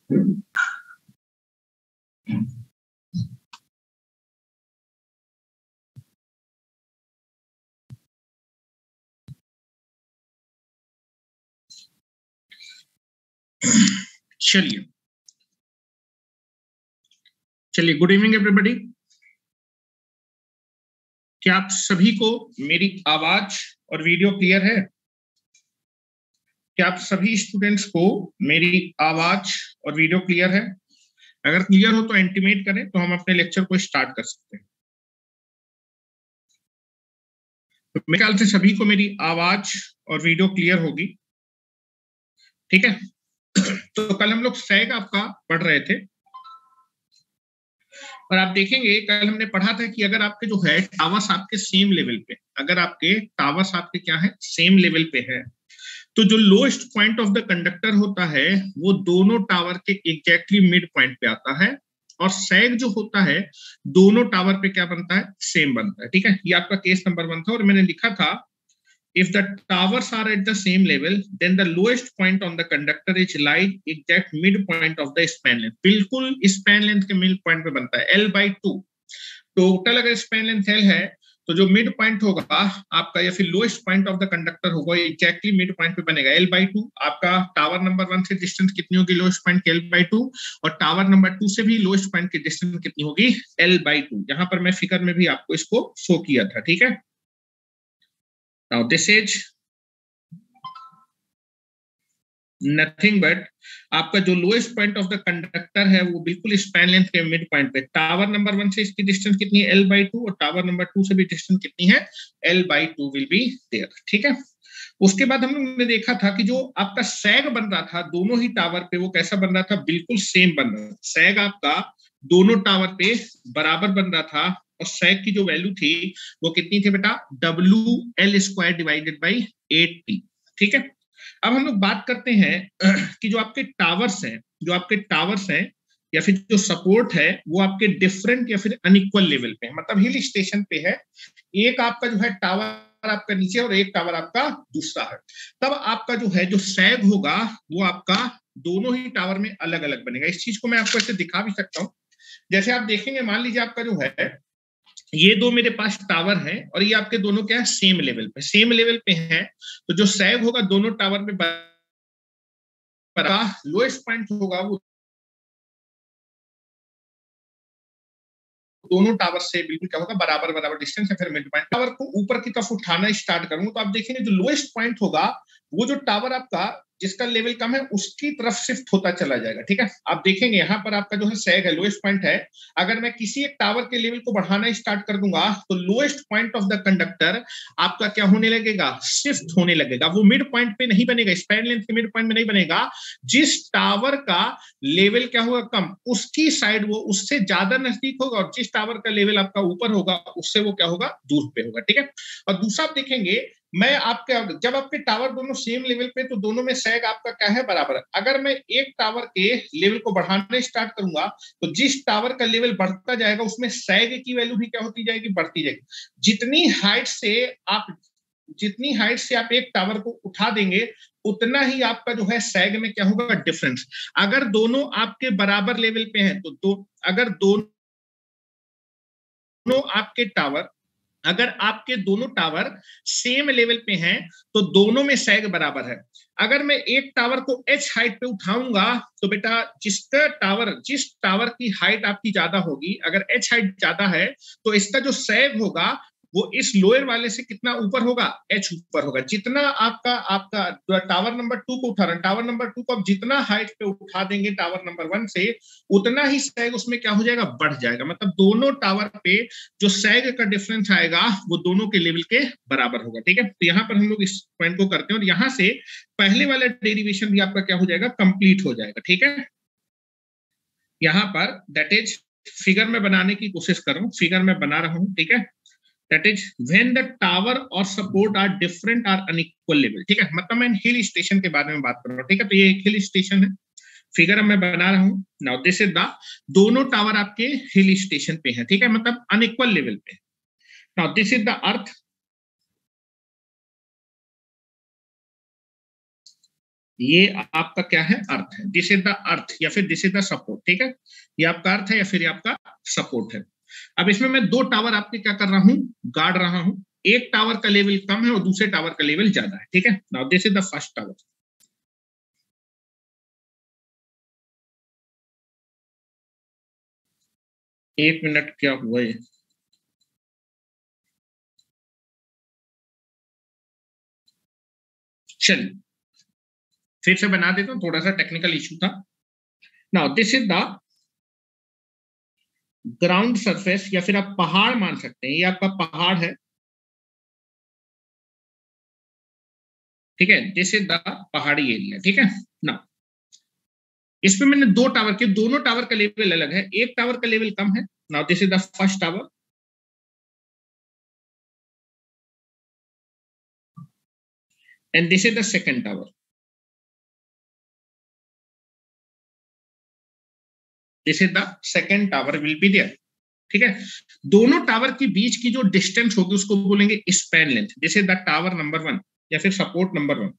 चलिए good evening everybody. क्या आप सभी को मेरी आवाज और वीडियो क्लियर है? क्या आप सभी स्टूडेंट्स को मेरी आवाज और वीडियो क्लियर है? अगर क्लियर हो तो इंटीमेट करें तो हम अपने लेक्चर को स्टार्ट कर सकते हैं। तो मेरे ख्याल से सभी को मेरी आवाज और वीडियो क्लियर होगी, ठीक है? तो कल हम लोग सैग आपका पढ़ रहे थे और आप देखेंगे कल हमने पढ़ा था कि अगर आपके जो है टावर्स आपके सेम लेवल पे, अगर आपके टावर्स आपके क्या है सेम लेवल पे है, तो जो lowest point of the conductor होता है वो दोनों टावर के एग्जैक्टली मिड पॉइंट पे आता है, और सैग जो होता है दोनों टावर पे क्या बनता है, सेम बनता है, ठीक है? ये आपका केस नंबर 1 था और मैंने लिखा था if the towers are at the same level then the lowest point on the conductor is lie exact midpoint of the span length। बिल्कुल स्पैन लेंथ के मिड पॉइंट पे बनता है L/2। टोटल अगर स्पैन लेंथ L है तो जो mid point होगा आपका या फिर lowest point of the conductor होगा एग्जैक्टली मिड पॉइंट पे बनेगा L/2। आपका टावर नंबर 1 से डिस्टेंस कितनी होगी लोएस्ट पॉइंट के L/2, और टावर नंबर 2 से भी लोएस्ट पॉइंट की डिस्टेंस कितनी होगी L/2। यहाँ पर मैं फिगर में भी आपको इसको शो किया था, ठीक है? Now this is nothing but आपका जो lowest point of the conductor है वो बिल्कुल स्पैन लेंथ के मिड पॉइंट पे, टावर नंबर 1 से इसकी डिस्टेंस कितनी है L/2, और टावर नंबर 2 से भी डिस्टेंस कितनी है L/2 विल बी देयर, ठीक है? उसके बाद हम लोगों ने देखा था कि जो आपका सैग बन रहा था दोनों ही टावर पे वो कैसा बन रहा था, बिल्कुल सेम बन रहा था। सैग आपका दोनों टावर पे बराबर बन रहा था, और सैग की जो वैल्यू थी वो कितनी थी बेटा, WL² डिवाइडेड बाई 8T, ठीक है? अब हम लोग बात करते हैं कि जो आपके टावर्स हैं या फिर जो सपोर्ट है वो आपके डिफरेंट या फिर अनइक्वल लेवल पे है, मतलब हिल स्टेशन पे है। एक आपका जो है टावर आपका नीचे और एक टावर आपका दूसरा है, तब आपका जो है जो सैग होगा वो आपका दोनों ही टावर में अलग अलग बनेगा। इस चीज को मैं आपको ऐसे दिखा भी सकता हूँ। जैसे आप देखेंगे, मान लीजिए आपका जो है ये दो मेरे पास टावर हैं और ये आपके दोनों क्या है सेम लेवल पे हैं, तो जो सैग होगा दोनों टावर में लोएस्ट पॉइंट होगा वो दोनों टावर से बिल्कुल क्या होगा, बराबर डिस्टेंस है। फिर मिड पॉइंट टावर को ऊपर की तरफ उठाना स्टार्ट करूंगा तो आप देखेंगे जो लोएस्ट पॉइंट होगा वो जो टावर आपका जिसका लेवल कम है उसकी तरफ शिफ्ट होता चला जाएगा, ठीक है? आप देखेंगे यहाँ पर आपका जो है सैग है, लोएस्ट पॉइंट है। अगर मैं किसी एक टावर के लेवल को बढ़ाना स्टार्ट कर दूंगा तो lowest point of the conductor आपका क्या होने लगेगा, शिफ्ट होने लगेगा। वो मिड पॉइंट पे नहीं बनेगा, स्पैन लेंथ के मिड पॉइंट में नहीं बनेगा। जिस टावर का लेवल क्या होगा कम, उसकी साइड वो उससे ज्यादा नजदीक होगा, और जिस टावर का लेवल आपका ऊपर होगा उससे वो क्या होगा, दूर पे होगा, ठीक है? और दूसरा आप देखेंगे, मैं आपके जब आपके टावर दोनों सेम लेवल पे तो दोनों में सैग आपका क्या है, बराबर। अगर मैं एक टावर के लेवल को बढ़ाना स्टार्ट करूंगा तो जिस टावर का लेवल बढ़ता जाएगा उसमें सैग की वैल्यू भी क्या होती जाएगी, बढ़ती जाएगी। जितनी हाइट से आप एक टावर को उठा देंगे उतना ही आपका जो है सैग में क्या होगा, डिफरेंस। अगर दोनों आपके बराबर लेवल पे हैं तो अगर आपके दोनों टावर सेम लेवल पे हैं तो दोनों में सैग बराबर है। अगर मैं एक टावर को h हाइट पे उठाऊंगा तो बेटा जिस टावर की हाइट आपकी ज्यादा होगी, अगर h हाइट ज्यादा है तो इसका जो सैग होगा वो इस लोअर वाले से कितना ऊपर होगा, h ऊपर होगा। जितना आपका टावर नंबर 2 को उठा रहे हैं, टावर नंबर 2 को आप जितना हाइट पे उठा देंगे टावर नंबर 1 से उतना ही सैग उसमें क्या हो जाएगा, बढ़ जाएगा। मतलब दोनों टावर पे जो सैग का डिफरेंस आएगा वो दोनों के लेवल के बराबर होगा, ठीक है? तो यहाँ पर हम लोग इस पॉइंट को करते हैं और यहाँ से पहले वाला डेरिवेशन भी आपका क्या हो जाएगा, कंप्लीट हो जाएगा, ठीक है? यहाँ पर दैट इज फिगर में बनाने की कोशिश कर रहा हूँ, फिगर में बना रहा हूँ, ठीक है? That is when the tower or support are different or unequal level, ठीक है? मतलब मैं हिल स्टेशन के बारे में बात कर रहा हूँ, ठीक है? तो ये एक हिल स्टेशन है, फिगर मैं बना रहा हूँ। नाउ दिस इज द दोनों टावर आपके हिल स्टेशन पे हैं, ठीक है? मतलब अनइक्वल लेवल पे। Now this is the earth, ये आपका क्या है, अर्थ है, दिस इज द अर्थ या फिर दिस इज द सपोर्ट, ठीक है, ये आपका अर्थ है या फिर ये आपका सपोर्ट है। अब इसमें मैं दो टावर आपके क्या कर रहा हूं, गाड़ रहा हूं, एक टावर का लेवल कम है और दूसरे टावर का लेवल ज्यादा है, ठीक है। Now this is the first tower. एक मिनट, क्या हुआ ये, चलिए फिर से बना देता हूं, थोड़ा सा टेक्निकल इशू था। Now this is the ground surface या फिर आप पहाड़ मान सकते हैं, ये आपका पहाड़ है, ठीक है, दिस इज द पहाड़ी एरिया, ठीक है ना। इसमें मैंने दो टावर के, दोनों टावर का लेवल अलग है, एक टावर का लेवल कम है। Now this is the first tower and this is the second tower, this is the second tower will be there, ठीक है। दोनों टावर के बीच की जो डिस्टेंस होगी उसको बोलेंगे span length, this is the tower number 1 या फिर support number 1।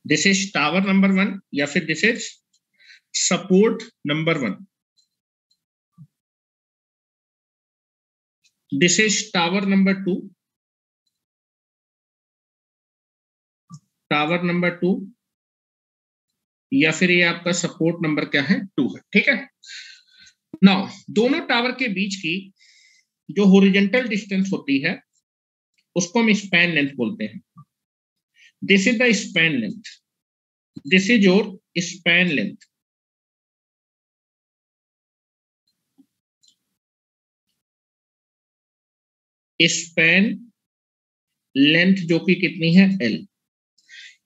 This is tower number 1 या फिर this is support number 1। This is tower number 2, tower number 2 या फिर ये आपका सपोर्ट नंबर क्या है, 2 है, ठीक है। नाउ दोनों टावर के बीच की जो हॉरिजॉन्टल डिस्टेंस होती है उसको हम स्पैन लेंथ बोलते हैं, this is the span length, this is your span length. Span length जो कि कितनी है, L,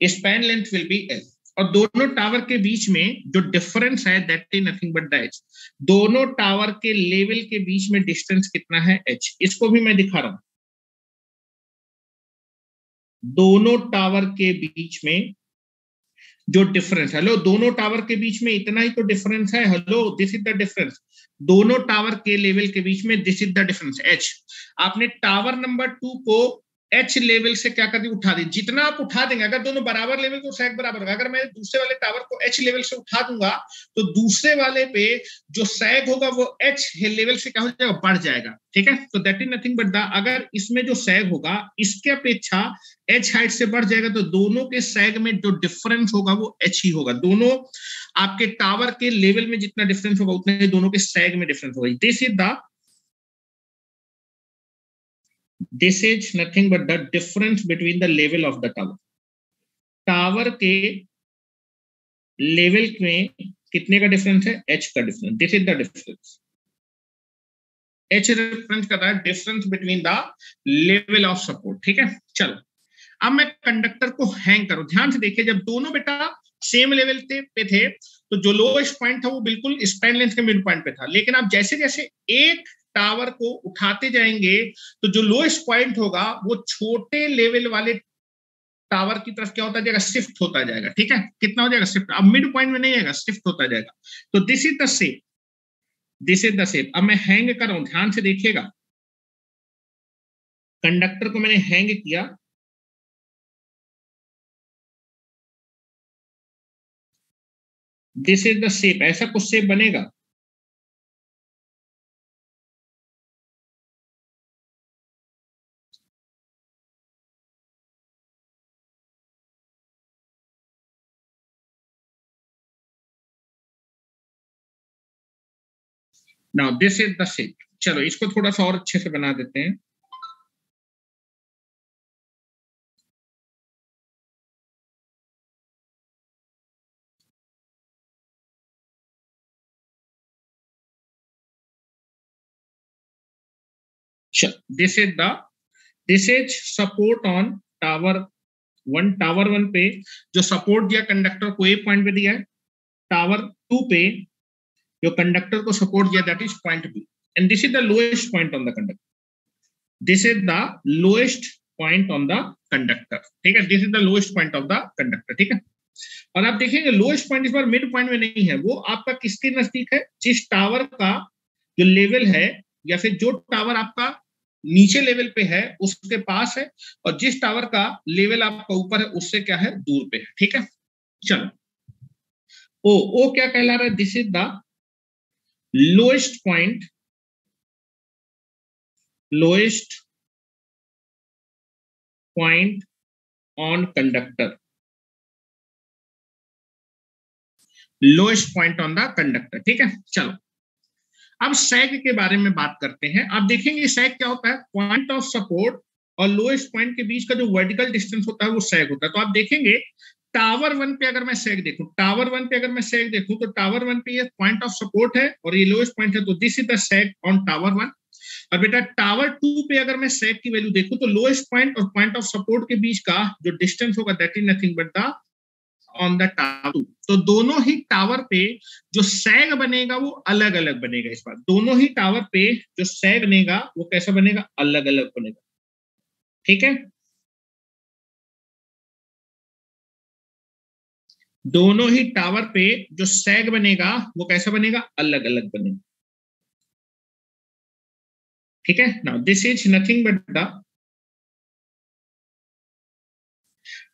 span length will be L। और दोनों टावर के बीच में जो डिफरेंस है that is nothing but the H, दोनों टावर के लेवल के बीच में डिस्टेंस कितना है, H। इसको भी मैं दिखा रहा हूं, दोनों टावर के बीच में जो डिफरेंस, हेलो दोनों टावर के बीच में इतना ही तो डिफरेंस है, hello this is the difference, दोनों टावर के लेवल के बीच में this is the difference, H। आपने टावर नंबर 2 को H लेवल से क्या कर दी, उठा दी, जितना आप उठा देंगे, अगर दोनों बराबर लेवल तो सैग बराबर होगा, अगर मैं दूसरे वाले टावर को H लेवल से उठा दूंगा तो दूसरे वाले पे जो सैग होगा वो H लेवल से क्या हो जाएगा, बढ़ जाएगा, ठीक है। तो that is nothing but the, अगर इसमें जो सैग होगा इसके अपेक्षा H हाइट से बढ़ जाएगा तो दोनों के सैग में जो डिफरेंस होगा वो H ही होगा, दोनों आपके टावर के लेवल में जितना डिफरेंस होगा उतने दोनों के सैग में डिफरेंस होगा। This is nothing but the difference between the level of the tower, tower के लेवल में कितने का डिफरेंस है, H का difference, this is the difference, H represent कर रहा है difference between the level of support, ठीक है। चलो अब मैं कंडक्टर को हैंग करूं, ध्यान से देखिए, जब दोनों बेटा सेम लेवल पे थे तो जो लोएस्ट पॉइंट था वो बिल्कुल स्पैन लेंथ के मिड पॉइंट पे था, लेकिन आप जैसे जैसे एक टावर को उठाते जाएंगे तो जो लोएस्ट पॉइंट होगा वो छोटे लेवल वाले टावर की तरफ क्या होता जाएगा, शिफ्ट होता जाएगा, ठीक है। कितना हो जाएगा, शिफ्ट, अब मिड पॉइंट में नहीं आएगा, शिफ्ट होता जाएगा। तो this is the shape, this is the shape. अब मैं हैंग कर रहा हूं, ध्यान से देखिएगा, कंडक्टर को मैंने हैंग किया, दिस इज द शेप, ऐसा कुछ शेप बनेगा, now this is the shape. चलो इसको थोड़ा सा और अच्छे से बना देते हैं, this is the, this is support on tower 1, tower 1 पे जो सपोर्ट दिया कंडक्टर को, एक पॉइंट पे दिया है, टावर 2 पे जो कंडक्टर को सपोर्ट दिया that is point B, and this is the lowest point on the conductor, this is the lowest point on the conductor, ठीक है, this is the lowest point of the conductor, ठीक है। और आप देखेंगे lowest point इस बार mid point में नहीं है, वो आपका किसके नजदीक है, जिस टावर का जो लेवल है या फिर जो टावर आपका नीचे लेवल पे है उसके पास है, और जिस टावर का लेवल आपका ऊपर है उससे क्या है, दूर पे है। ठीक है, चलो ओ क्या कहला रहा है, this is the lowest point, lowest point on conductor, lowest point on the conductor. ठीक है, चलो अब सैग के बारे में बात करते हैं। आप देखेंगे सैग क्या होता है, पॉइंट ऑफ सपोर्ट और लोएस्ट पॉइंट के बीच का जो वर्टिकल डिस्टेंस होता है वो सैग होता है। तो आप देखेंगे टावर 1 पे अगर मैं सैग देखूं, टावर 1 पे अगर मैं सैग देखूं तो टावर 1 पे ये पॉइंट ऑफ सपोर्ट है और ये लोएस्ट पॉइंट है, तो this is the sag on tower 1। और बेटा टावर 2 पे अगर मैं सैग की वैल्यू देखूं तो लोएस्ट पॉइंट और पॉइंट ऑफ सपोर्ट के बीच का जो डिस्टेंस होगा that is nothing but the on the tower. तो दोनों ही टावर पे जो सैग बनेगा वो अलग अलग बनेगा। इस बार दोनों ही टावर पे जो सैग बनेगा वो कैसा बनेगा, अलग अलग बनेगा। ठीक है, दोनों ही टावर पे जो सैग बनेगा वो कैसा बनेगा, अलग अलग बनेगा। ठीक है, now this is nothing but the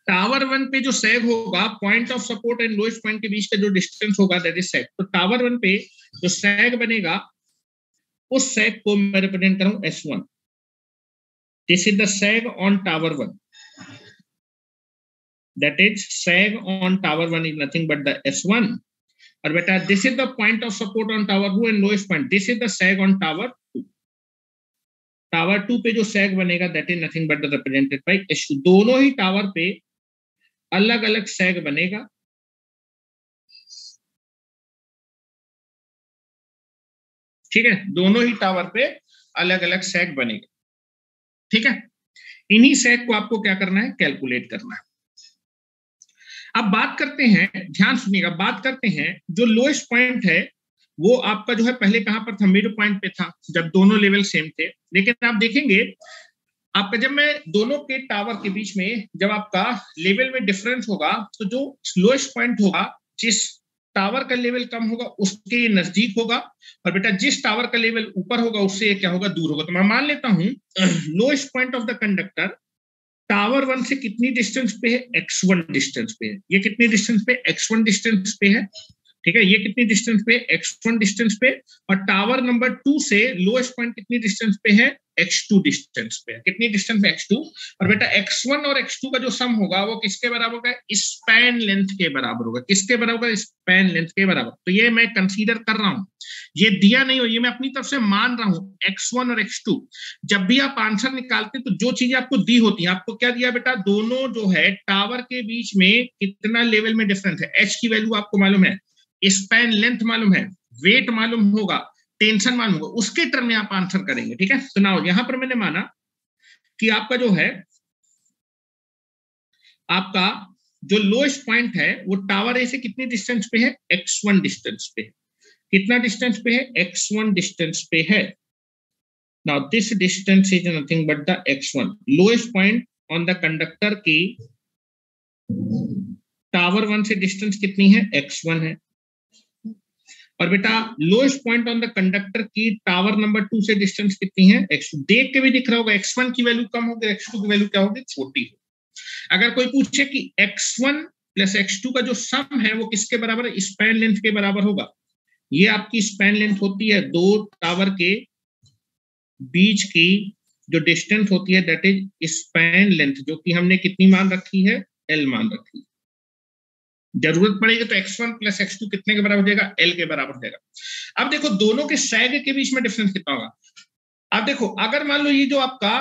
tower 1 पे जो सैग होगा, point of support and lowest point के बीच का जो डिस्टेंस होगा दैट इज सैग। तो टावर 1 पे जो सैग बनेगा उस सैग को मैं रिप्रेजेंट करूं S1। This is the sag on tower 1, that is sag on tower 1 is nothing but the S1। और बेटा this is the point of support on tower 2 and lowest point, this is the sag on tower 2। Tower 2 पे जो सैग बनेगा that is nothing but the represented by S2। दोनों ही tower पे अलग अलग सैग बनेगा। ठीक है, दोनों ही टावर पे अलग अलग सैग बनेगा। ठीक है, इन्हीं सैग को आपको क्या करना है, कैलकुलेट करना है। अब बात करते हैं, ध्यान सुनिएगा, बात करते हैं जो लोएस्ट पॉइंट है वो आपका जो है पहले कहां पर था, मिड पॉइंट पे था जब दोनों लेवल सेम थे। लेकिन आप देखेंगे आपका जब मैं दोनों के टावर के बीच में जब आपका लेवल में डिफरेंस होगा तो जो लोएस्ट पॉइंट होगा, जिस टावर का लेवल कम होगा उसके नजदीक होगा, और बेटा जिस टावर का लेवल ऊपर होगा उससे क्या होगा, दूर होगा। तो मैं मान लेता हूं lowest point of the conductor tower 1 से कितनी डिस्टेंस पे है, x1 डिस्टेंस पे है। ये कितनी डिस्टेंस पे, x1 डिस्टेंस पे है। ठीक है, ये कितनी डिस्टेंस पे, x1 डिस्टेंस पे। और टावर नंबर 2 से लोएस्ट पॉइंट कितनी डिस्टेंस पे है, x2 डिस्टेंस पे है। कितनी डिस्टेंस पे, x2। और बेटा x1 और x2 का जो सम होगा वो किसके बराबर होगा, स्पैन लेंथ के बराबर होगा। किसके बराबर होगा, स्पैन लेंथ के बराबर। तो ये मैं कंसीडर कर रहा हूं, ये दिया नहीं हो, ये मैं अपनी तरफ से मान रहा हूं, x1 और x2। जब भी आप आंसर निकालते तो जो चीजें आपको दी होती है, आपको क्या दिया बेटा, दोनों जो है टावर के बीच में कितना लेवल में डिफरेंस है, h की वैल्यू आपको मालूम है, स्पैन लेंथ मालूम है, वेट मालूम होगा, टेंशन मालूम होगा, उसके टर्म में आप आंसर करेंगे। ठीक है, तो ना यहां पर मैंने माना कि आपका जो है, आपका जो लोएस्ट पॉइंट है वो टावर ए से कितनी डिस्टेंस पे है, x1 डिस्टेंस पे। कितना डिस्टेंस पे है, x1 डिस्टेंस पे है। Now this distance is nothing but the x1। lowest point on the conductor की टावर 1 से डिस्टेंस कितनी है, x1 है। और बेटा lowest point on the conductor की टावर नंबर 2 से डिस्टेंस कितनी है, x2। देख के भी दिख रहा होगा x1 की वैल्यू कम होगी, x2 की वैल्यू क्या होगी, छोटी हो। अगर कोई पूछे कि x1 प्लस x2 का जो सम है वो किसके बराबर है, स्पैन लेंथ के बराबर होगा। ये आपकी स्पैन लेंथ होती है दो टावर के बीच की जो डिस्टेंस होती है दैट इज स्पैन लेंथ, जो कि हमने कितनी मान रखी है, L मान रखी है। जरूरत पड़ेगी तो x1 प्लस x2 कितने के बराबर हो जाएगा, L के बराबर हो जाएगा। अब देखो दोनों के सैग के बीच में डिफरेंस कितना होगा। अब देखो अगर मान लो ये जो आपका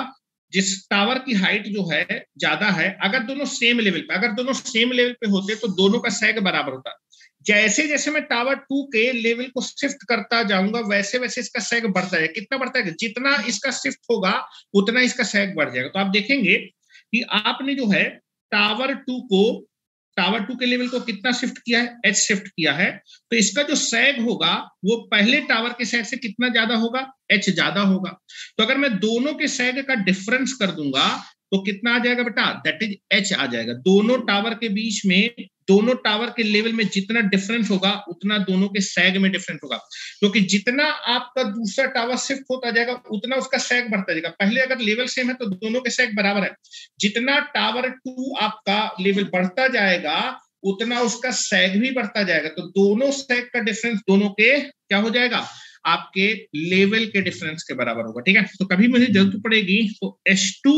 जिस टावर की हाइट जो है ज्यादा है, अगर दोनों सेम लेवल पे, अगर दोनों सेम लेवल पे होते तो दोनों का सैग बराबर होता। जैसे जैसे मैं टावर 2 के लेवल को शिफ्ट करता जाऊंगा वैसे वैसे इसका सैग बढ़ता है। कितना बढ़ता है, जितना इसका शिफ्ट होगा उतना इसका सैग बढ़ जाएगा। तो आप देखेंगे कि आपने जो है टावर 2 के लेवल को कितना शिफ्ट किया है, h शिफ्ट किया है, तो इसका जो सैग होगा वो पहले टावर के सैग से कितना ज्यादा होगा, h ज्यादा होगा। तो अगर मैं दोनों के सैग का डिफरेंस कर दूंगा तो कितना आ जाएगा बेटा, दैट इज h आ जाएगा। दोनों टावर के बीच में दोनों टावर के लेवल में जितना डिफरेंस होगा उतना दोनों के सैग में डिफरेंस होगा, क्योंकि जितना आपका दूसरा टावर शिफ्ट होता जाएगा उतना उसका सैग बढ़ता जाएगा। पहले अगर लेवल सेम है तो दोनों के सैग बराबर है, जितना टावर 2 आपका लेवल बढ़ता जाएगा उतना उसका सैग भी बढ़ता जाएगा, तो दोनों सैग का डिफरेंस दोनों के क्या हो जाएगा, आपके लेवल के डिफरेंस के बराबर होगा। ठीक है, तो कभी मुझे जरूरत पड़ेगी तो S2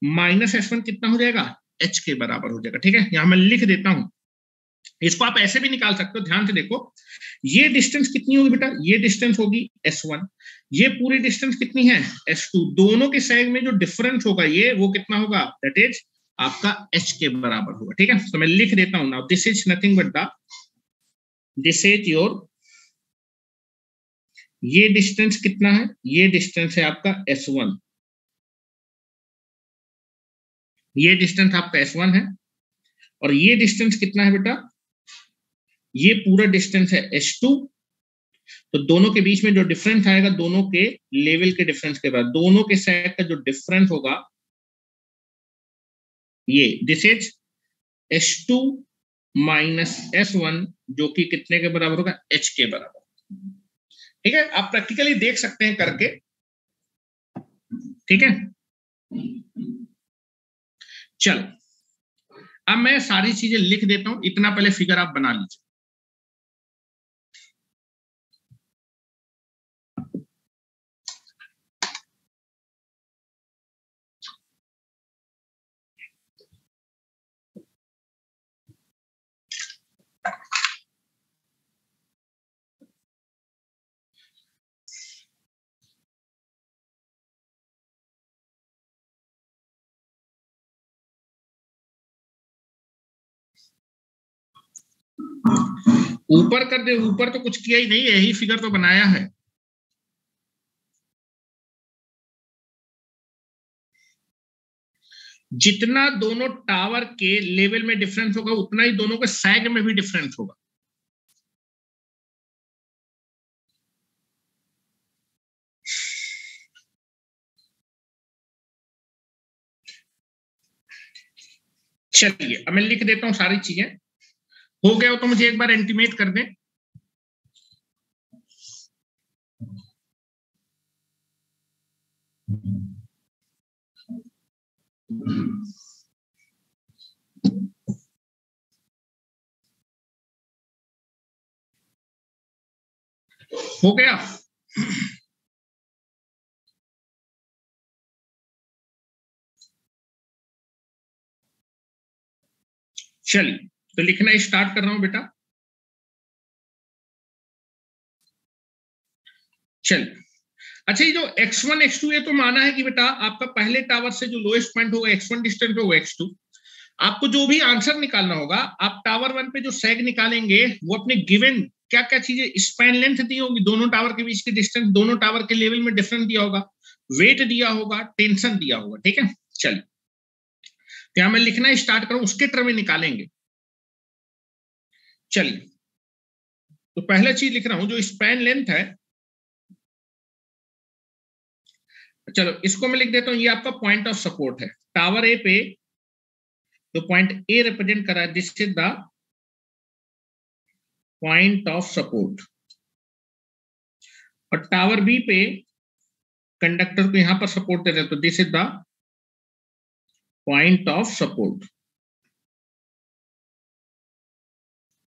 माइनस S1 कितना हो जाएगा, H के बराबर हो जाएगा। ठीक है, यहां मैं लिख देता हूं, इसको आप ऐसे भी निकाल सकते हो, ध्यान से देखो, ये डिस्टेंस कितनी होगी बेटा, ये डिस्टेंस होगी S1, ये पूरी डिस्टेंस कितनी है S2, दोनों के सैग में जो डिफरेंस होगा ये वो कितना होगा, दैट इज आपका H के बराबर होगा। ठीक है, तो मैं लिख देता हूं, now this is nothing but the, this is your, ये डिस्टेंस कितना है, ये डिस्टेंस है आपका S1, ये डिस्टेंस आपका S1 है, और ये डिस्टेंस कितना है बेटा, ये पूरा डिस्टेंस है S2, तो दोनों के बीच में जो डिफरेंस आएगा दोनों के लेवल के डिफरेंस के बाद, दोनों के सैग का जो डिफरेंस होगा ये, this is S2 minus S1, जो कि कितने के बराबर होगा, H के बराबर। ठीक है, आप प्रैक्टिकली देख सकते हैं करके। ठीक है, चल अब मैं सारी चीजें लिख देता हूं, इतना पहले फिगर आप बना लीजिए। ऊपर कर दे, ऊपर तो कुछ किया ही नहीं, यही फिगर तो बनाया है। जितना दोनों टावर के लेवल में डिफरेंस होगा उतना ही दोनों के सैग में भी डिफरेंस होगा। चलिए अब मैं लिख देता हूं सारी चीजें, हो गया हो तो मुझे एक बार इंटीमेट कर दें। हो गया, चलिए तो लिखना स्टार्ट कर रहा हूं बेटा। चलिए, अच्छा ये जो x1 x2 ये तो माना है कि बेटा आपका पहले टावर से जो लोएस्ट पॉइंट होगा x1 डिस्टेंस पे वो x2, आपको जो भी आंसर निकालना होगा आप टावर 1 पे जो सैग निकालेंगे वो अपने गिवन क्या क्या चीजें, स्पैन लेंथ दी होगी, दोनों टावर के बीच की डिस्टेंस, दोनों टावर के लेवल में डिफरेंस दिया होगा, वेट दिया होगा, टेंशन दिया होगा। ठीक है, चलिए तो यहां मैं लिखना स्टार्ट करूं, उसके टर्म में निकालेंगे। चलिए तो पहला चीज लिख रहा हूं, जो स्पैन लेंथ है, चलो इसको मैं लिख देता हूं, ये आपका पॉइंट ऑफ सपोर्ट है टावर ए पे, तो पॉइंट ए रिप्रेजेंट कर रहा है, this is the point of support, और टावर बी पे कंडक्टर को यहां पर सपोर्ट दे रहे हैं, तो this is the point of support,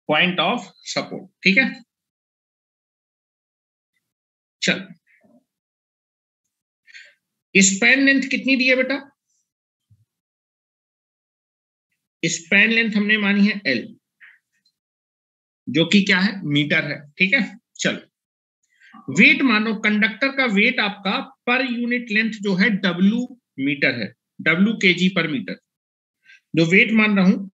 point of support. ठीक है, चल स्पैन लेंथ कितनी दी है बेटा, स्पैन लेंथ हमने मानी है L, जो कि क्या है, मीटर है। ठीक है, चलो वेट मानो, कंडक्टर का वेट आपका पर यूनिट लेंथ जो है W मीटर है, W kg पर मीटर, जो वेट मान रहा हूं,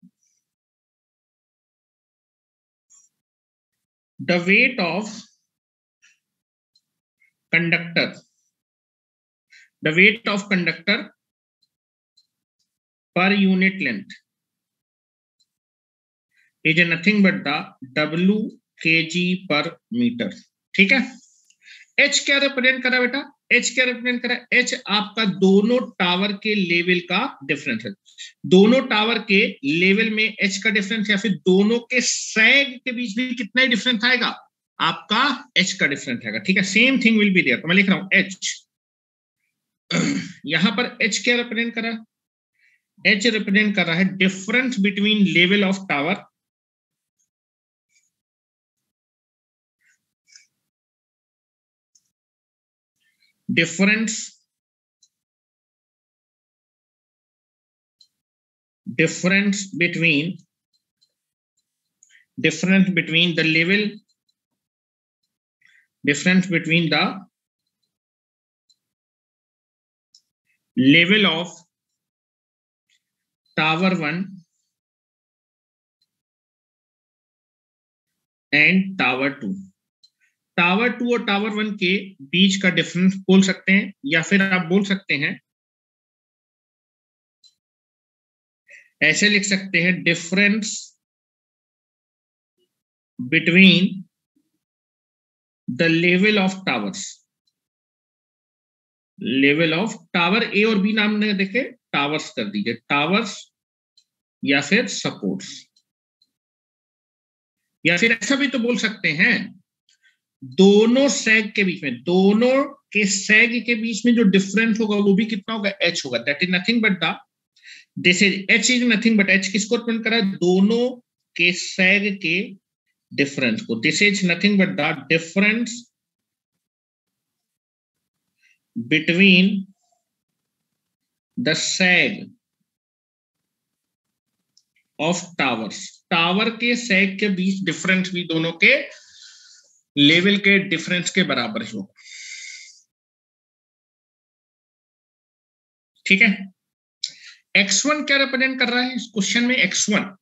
the weight of conductor, the weight of conductor per unit length is nothing but the W kg पर मीटर। ठीक है, एच क्या रिप्रेजेंट करा बेटा, एच क्या रिप्रेजेंट करा, एच आपका दोनों टावर के लेवल का डिफरेंस है। दोनों टावर के लेवल में एच का डिफरेंस, या फिर दोनों के सैग के बीच में कितना ही डिफरेंस आएगा, आपका एच का डिफरेंस आएगा। ठीक है, same thing will be there. तो मैं लिख रहा हूं एच, यहां पर एच क्या रिप्रेजेंट करा, एच रिप्रेजेंट कर रहा है difference between level of tower, difference between the level, difference between the level of tower 1 and tower 2। Tower 2 और टावर 1 के बीच का डिफरेंस बोल सकते हैं, या फिर आप बोल सकते हैं, ऐसे लिख सकते हैं, difference between the level of towers. Level of tower A और बी नाम ने देखे, टावर्स कर दीजिए, टावर्स या फिर सपोर्ट्स। या फिर ऐसा भी तो बोल सकते हैं, दोनों सैग के बीच में, दोनों के सैग के बीच में जो डिफरेंस होगा वो भी कितना होगा, एच होगा। That is nothing but the, this is H is nothing but, H किसको रिप्रेजेंट करा, दोनों के सैग के डिफरेंस को। This is nothing but the difference between the sag of towers. Tower के सैग के बीच डिफरेंस भी दोनों के लेवल के डिफरेंस के बराबर ही होगा। ठीक है, x1 क्या रिप्रेजेंट कर रहा है इस क्वेश्चन में, x1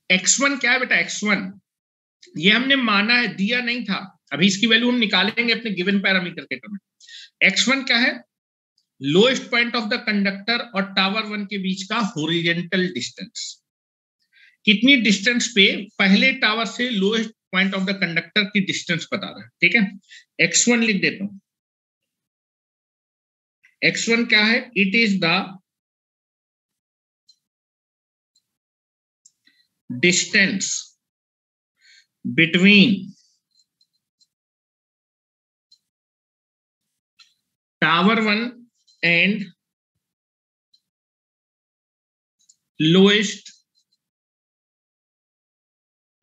x1 क्या है बेटा, x1 ये हमने माना है, दिया नहीं था, अभी इसकी वैल्यू हम निकालेंगे अपने गिवन पैरामीटर के टर्म में। x1 क्या है, lowest point of the conductor और टावर 1 के बीच का हॉरिजॉन्टल डिस्टेंस। कितनी डिस्टेंस पे पहले टावर से lowest point of the conductor की डिस्टेंस बता रहा है। ठीक है, x1 लिख देता हूं, x1 क्या है, it is the distance between tower 1 and lowest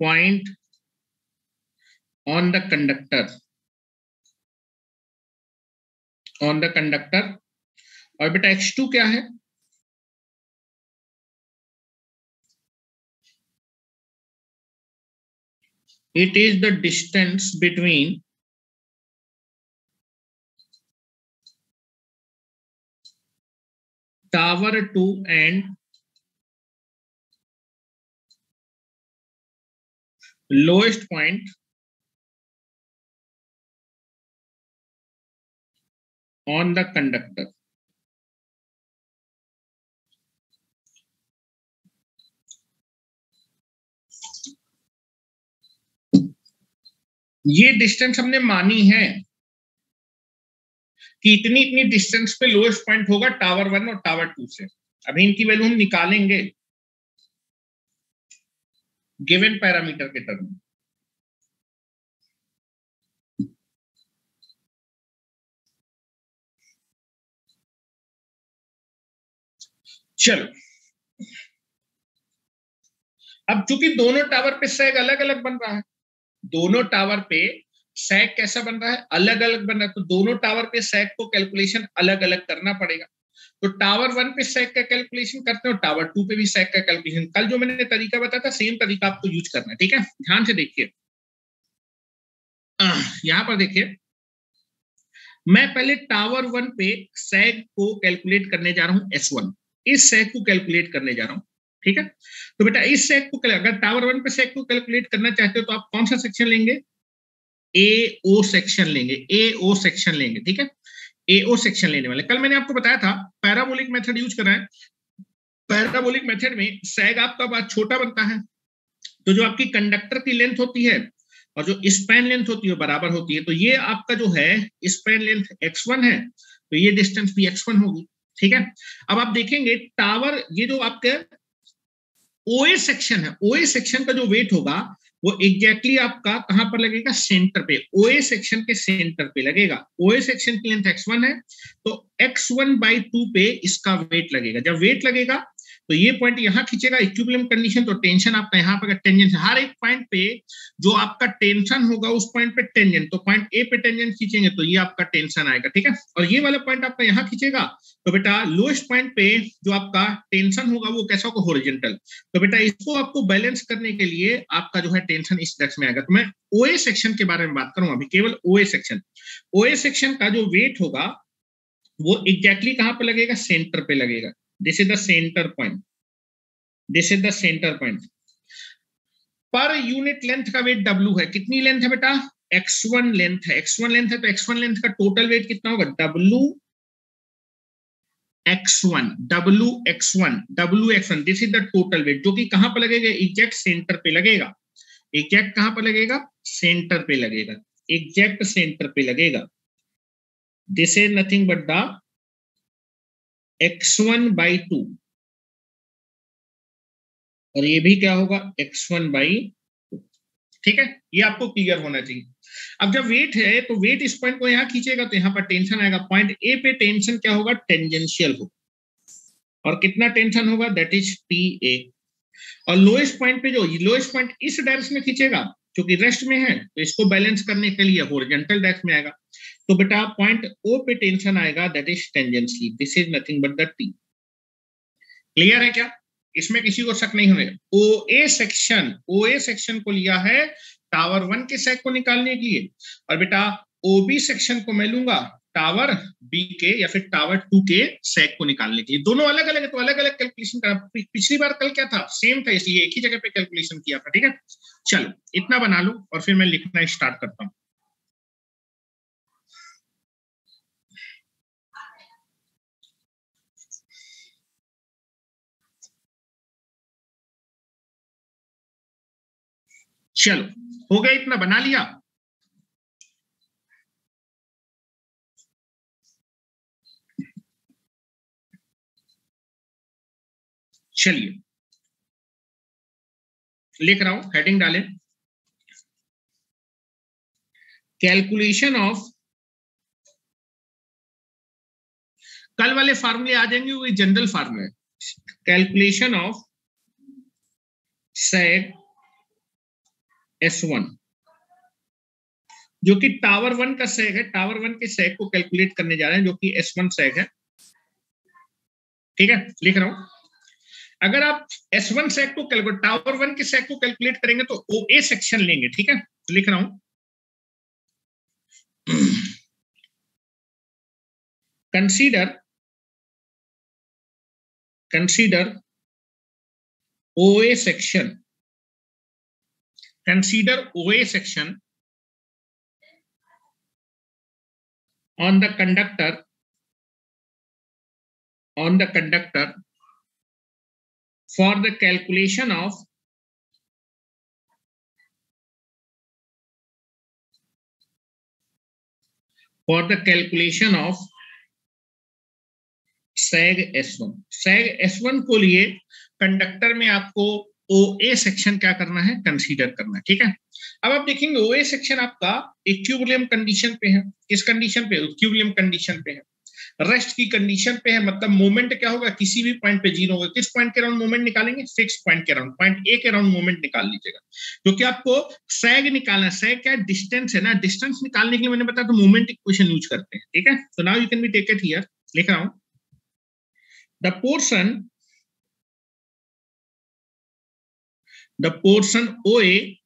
point on the conductor, और बेटा x2 क्या है, it is the distance between tower 2 and lowest point on the conductor। ये डिस्टेंस हमने मानी है कि इतनी इतनी डिस्टेंस पे लोएस्ट पॉइंट होगा टावर 1 और टावर 2 से। अभी इनकी वैल्यू हम निकालेंगे गिवन पैरामीटर के टर्म में। चलो, अब चूंकि दोनों टावर पे सैग अलग अलग बन रहा है, दोनों टावर पे सैग कैसा बन रहा है, अलग अलग बन रहा है, तो दोनों टावर पे सैग को कैलकुलेशन अलग अलग करना पड़ेगा। तो टावर 1 पे सैग का कैलकुलेशन करते हो, टावर 2 पे भी सैग का कैलकुलेशन, कल जो मैंने तरीका बताया था सेम तरीका आपको यूज करना है। ठीक है, ध्यान से देखिए, यहां पर देखिए, मैं पहले टावर 1 पे सैग को कैलकुलेट करने जा रहा हूं, S1, इस सैग को कैलकुलेट करने जा रहा हूं। ठीक है। तो बेटा इस सेक को अगर टावर 1 पे सेक को कैलकुलेट करना चाहते हो तो आप कौन सा सेक्शन लेंगे, ए ओ सेक्शन लेंगे, ए ओ सेक्शन लेंगे, ठीक है, ए ओ सेक्शन लेने वाले। कल मैंने आपको बताया था पैराबोलिक मेथड यूज कर रहे हैं। पैराबोलिक मेथड में सैग आपका बहुत छोटा बनता है, तो जो आपकी कंडक्टर की लेंथ होती है और जो स्पैन लेंथ होती है बराबर होती है। तो ये आपका जो है स्पैन लेंथ x1 है, तो ये डिस्टेंस भी x1 होगी, ठीक है। अब आप देखेंगे टावर, ये जो आपके ओए सेक्शन है, ओए सेक्शन का जो वेट होगा वो एग्जैक्टली आपका कहां पर लगेगा, सेंटर पे, ओए सेक्शन के सेंटर पे लगेगा। ओए सेक्शन की लेंथ x1 है, तो x1/2 पे इसका वेट लगेगा। जब वेट लगेगा तो ये पॉइंट यहां खींचेगा, इक्विलिब्रियम कंडीशन, तो टेंशन आपका यहाँ पर टेंजेंट, हर एक पॉइंट पे जो आपका टेंशन होगा उस पॉइंट पे टेंजेंट, तो पॉइंट ए पे टेंजेंट खींचेंगे तो ये आपका टेंशन आएगा, ठीक है। और ये वाला पॉइंट आपका यहाँ खींचेगा तो बेटा लोएस्ट पॉइंट पे जो आपका टेंशन होगा वो कैसा होगा, हॉरिजॉन्टल। तो बेटा इसको आपको बैलेंस करने के लिए आपका जो है टेंशन इस डायरेक्शन में आएगा। तो मैं ओए सेक्शन के बारे में बात करूं अभी, केवल ओए सेक्शन। ओए सेक्शन का जो वेट होगा वो एग्जैक्टली कहां पे लगेगा, सेंटर पे लगेगा। This is the centre point, this is the centre point. Per unit length का वेट W है। कितनी लेंथ है बेटा, x1 लेंथ है, x1 लेंथ है, तो x1 लेंथ का टोटल वेट कितना होगा, WX1, this is the total weight, जो कि कहां पर लगेगा, एग्जैक्ट सेंटर पे लगेगा। एग्जैक्ट कहां पर लगेगा, सेंटर पे लगेगा, एग्जैक्ट सेंटर पे लगेगा। This is nothing but the x1/2, और ये भी क्या होगा, x1/2, ठीक है। ये आपको क्लियर होना चाहिए। अब जब वेट है तो वेट इस पॉइंट को यहां खींचेगा तो यहां पर टेंशन आएगा। पॉइंट ए पे टेंशन क्या होगा, टेंजेंशियल होगा, और कितना टेंशन होगा, दैट इज TA। और लोएस्ट पॉइंट पे, जो लोएस्ट पॉइंट इस डायरेक्शन में खींचेगा क्योंकि रेस्ट में है, तो इसको बैलेंस करने के लिए हॉरिजॉन्टल डायरेक्शन में आएगा। तो बेटा पॉइंट O पे टेंशन आएगा, that is tangential, this is nothing but the T। Clear है क्या, इसमें किसी को शक नहीं होगा। ओए सेक्शन को लिया है टावर 1 के सेक को निकालने के लिए, और बेटा OB सेक्शन को मैं लूंगा टावर B के या फिर टावर 2 के सेक को निकालने के लिए। दोनों अलग अलग है तो अलग अलग कैलकुलेशन करा। पिछली बार कल क्या था, सेम था, इसलिए एक ही जगह पे कैलकुलेशन किया था, ठीक है। चलो इतना बना लो और फिर मैं लिखना स्टार्ट करता हूं। चलो हो गया, इतना बना लिया। चलिए लिख रहा हूं, हेडिंग डालें, कैलकुलेशन ऑफ, कल वाले फार्मूले आ जाएंगे, वो जनरल फार्मूला है, कैलकुलेशन ऑफ सेग S1, जो कि टावर 1 का सेग है। टावर 1 के सेग को कैलकुलेट करने जा रहे हैं, जो कि S1 सेग है, ठीक है। लिख रहा हूं, अगर आप S1 सेग को कैलकुलेट, टावर 1 के सेग को कैलकुलेट करेंगे तो OA सेक्शन लेंगे, ठीक है। लिख रहा हूं, consider OA section, consider OA section on the conductor for the calculation of sag S1। sag S1 को लिए कंडक्टर में आपको OA सेक्शन क्या करना है, कंसीडर करना है, ठीक है। अब आप देखेंगे OA सेक्शन आपका इक्विलिब्रियम कंडीशन पे है। किस कंडीशन पे, इक्विलिब्रियम कंडीशन पे है, रेस्ट की कंडीशन पे है। मतलब मोमेंट क्या होगा, किसी भी पॉइंट पे जीरो होगा। किस पॉइंट के अराउंड मोमेंट निकालेंगे, फिक्स पॉइंट के अराउंड, पॉइंट ए के अराउंड मोमेंट निकाल लीजिएगा, क्योंकि आपको सैग निकालना है। सैग क्या है, डिस्टेंस है ना, डिस्टेंस निकालने के लिए मैंने बताया तो मोमेंट इक्वेशन यूज करते हैं, ठीक है। तो now you can be take it here, लिख रहा हूं, the portion OA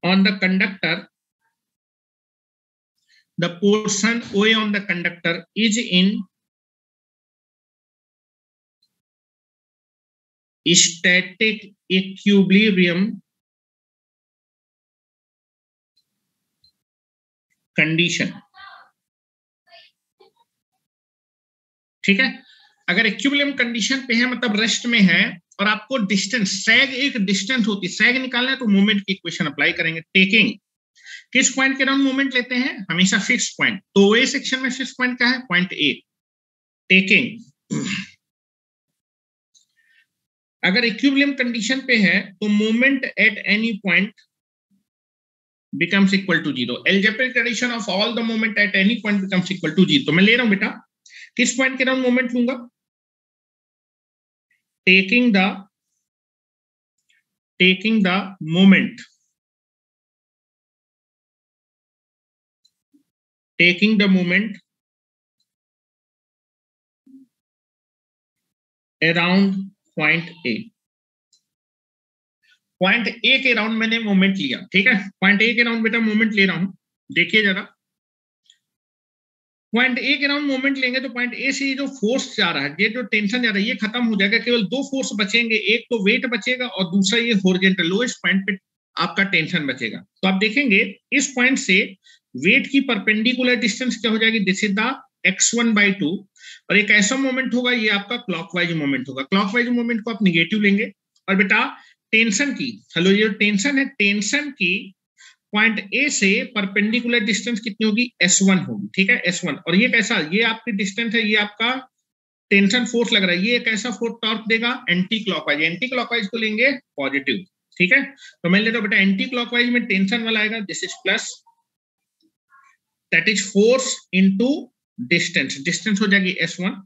on the conductor, the portion OA on the conductor is in static equilibrium condition. ठीक है, अगर इक्विलिब्रियम कंडीशन पे है मतलब रेस्ट में है और आपको डिस्टेंस सैग एक डिस्टेंस होती है, सैग निकालना है तो मोमेंट की इक्वेशन अप्लाई करेंगे। टेकिंग किस पॉइंट के अराउंड मोमेंट लेते हैं, हमेशा फिक्स पॉइंट। तो ए सेक्शन में फिक्स पॉइंट क्या है, पॉइंट ए। टेकिंग अगर इक्विलिब्रियम कंडीशन पे है तो moment at any point becomes equal to 0. Algebraic addition of all the moment at any point becomes equal to 0. तो मैं ले रहा हूं बेटा किस पॉइंट के अराउंड मोमेंट लूंगा, taking the moment around point A। Point A के राउंड मैंने मोमेंट लिया, ठीक है, पॉइंट ए के राउंड बेटा मोमेंट ले रहा हूं। देखिए जरा, पॉइंट ए के राउंड मोमेंट लेंगे तो पॉइंट ए से ये जो फोर्स जा रहा है, ये जो टेंशन जा रहा है, ये खत्म हो जाएगा। केवल दो फोर्स बचेंगे, एक तो वेट बचेगा और दूसरा ये हॉरिजॉन्टल लोएस्ट पॉइंट पे आपका टेंशन बचेगा। तो आप देखेंगे इस पॉइंट से वेट की परपेंडिकुलर डिस्टेंस क्या हो जाएगी, दिस इज द x1/2। और एक ऐसा मोमेंट होगा, ये आपका क्लॉकवाइज मोमेंट होगा। क्लॉकवाइज मोमेंट को आप निगेटिव लेंगे और बेटा टेंशन की, हेलो ये टेंशन है, टेंशन की पॉइंट ए से परपेंडिकुलर डिस्टेंस कितनी होगी, S1 होगी। ठीक है, S1। और ये कैसा, ये आपकी डिस्टेंस है, ये आपका टेंशन फोर्स लग रहा है, ये कैसा फोर्स टॉर्क देगा, एंटी क्लॉकवाइज। एंटी क्लॉकवाइज को लेंगे पॉजिटिव। ठीक है, तो मैं लेता हूं बेटा एंटी क्लॉकवाइज में टेंशन वाला आएगा, this is plus, that is force into distance, distance हो जाएगी S1।